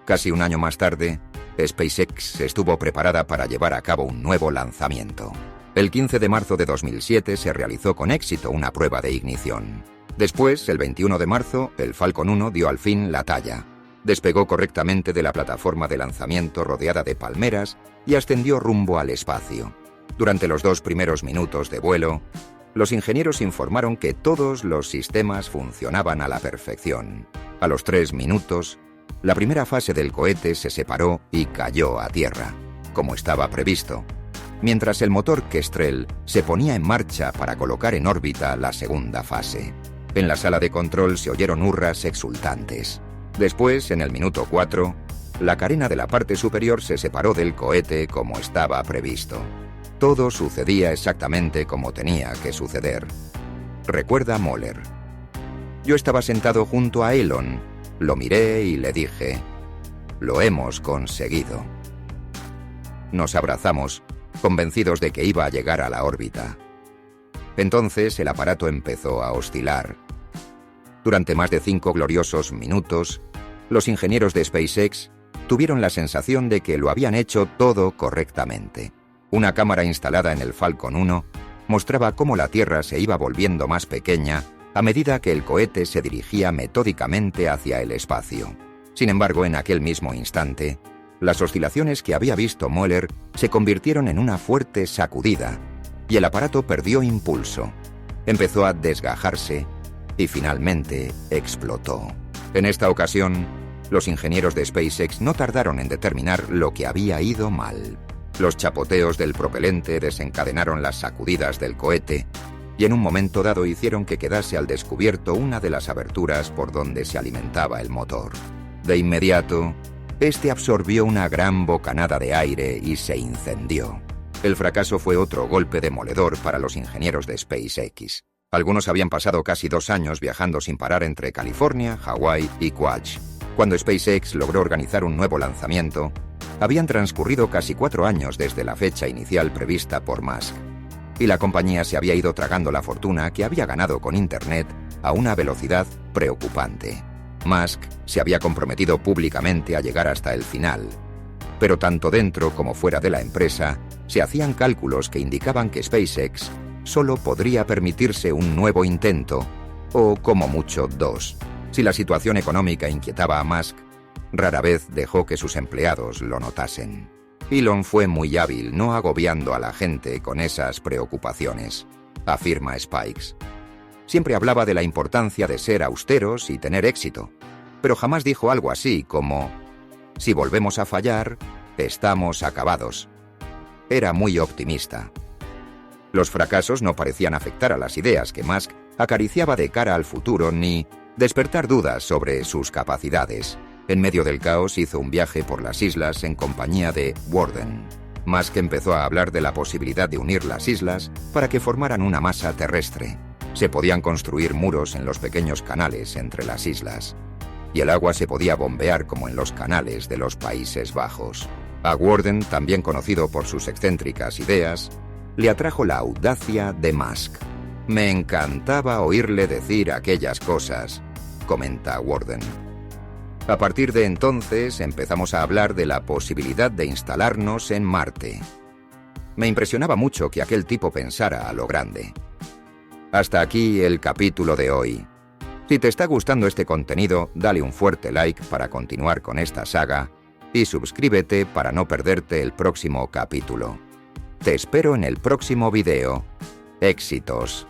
Speaker 1: Casi un año más tarde, SpaceX estuvo preparada para llevar a cabo un nuevo lanzamiento. El 15 de marzo de 2007 se realizó con éxito una prueba de ignición. Después, el 21 de marzo, el Falcon 1 dio al fin la talla. Despegó correctamente de la plataforma de lanzamiento rodeada de palmeras y ascendió rumbo al espacio. Durante los 2 primeros minutos de vuelo, los ingenieros informaron que todos los sistemas funcionaban a la perfección. A los 3 minutos, la primera fase del cohete se separó y cayó a tierra, como estaba previsto, mientras el motor Kestrel se ponía en marcha para colocar en órbita la segunda fase. En la sala de control se oyeron hurras exultantes. Después, en el minuto 4, la carena de la parte superior se separó del cohete como estaba previsto. Todo sucedía exactamente como tenía que suceder, recuerda Mueller. Yo estaba sentado junto a Elon, lo miré y le dije: lo hemos conseguido. Nos abrazamos, convencidos de que iba a llegar a la órbita. Entonces el aparato empezó a oscilar. Durante más de 5 gloriosos minutos, los ingenieros de SpaceX tuvieron la sensación de que lo habían hecho todo correctamente. Una cámara instalada en el Falcon 1 mostraba cómo la Tierra se iba volviendo más pequeña a medida que el cohete se dirigía metódicamente hacia el espacio. Sin embargo, en aquel mismo instante, las oscilaciones que había visto Mueller se convirtieron en una fuerte sacudida y el aparato perdió impulso. Empezó a desgajarse y finalmente explotó. En esta ocasión, los ingenieros de SpaceX no tardaron en determinar lo que había ido mal. Los chapoteos del propelente desencadenaron las sacudidas del cohete y en un momento dado hicieron que quedase al descubierto una de las aberturas por donde se alimentaba el motor. De inmediato, este absorbió una gran bocanada de aire y se incendió. El fracaso fue otro golpe demoledor para los ingenieros de SpaceX. Algunos habían pasado casi 2 años viajando sin parar entre California, Hawái y Quach. Cuando SpaceX logró organizar un nuevo lanzamiento, habían transcurrido casi 4 años desde la fecha inicial prevista por Musk, y la compañía se había ido tragando la fortuna que había ganado con Internet a una velocidad preocupante. Musk se había comprometido públicamente a llegar hasta el final, pero tanto dentro como fuera de la empresa se hacían cálculos que indicaban que SpaceX solo podría permitirse un nuevo intento, o como mucho 2. Si la situación económica inquietaba a Musk, rara vez dejó que sus empleados lo notasen. Elon fue muy hábil no agobiando a la gente con esas preocupaciones, afirma Spikes. Siempre hablaba de la importancia de ser austeros y tener éxito, pero jamás dijo algo así como: si volvemos a fallar, estamos acabados. Era muy optimista. Los fracasos no parecían afectar a las ideas que Musk acariciaba de cara al futuro ni despertar dudas sobre sus capacidades. En medio del caos hizo un viaje por las islas en compañía de Warden. Musk empezó a hablar de la posibilidad de unir las islas para que formaran una masa terrestre. Se podían construir muros en los pequeños canales entre las islas, y el agua se podía bombear como en los canales de los Países Bajos. A Warden, también conocido por sus excéntricas ideas, le atrajo la audacia de Musk. Me encantaba oírle decir aquellas cosas, comenta Warden. A partir de entonces empezamos a hablar de la posibilidad de instalarnos en Marte. Me impresionaba mucho que aquel tipo pensara a lo grande. Hasta aquí el capítulo de hoy. Si te está gustando este contenido, dale un fuerte like para continuar con esta saga y suscríbete para no perderte el próximo capítulo. Te espero en el próximo video. Éxitos.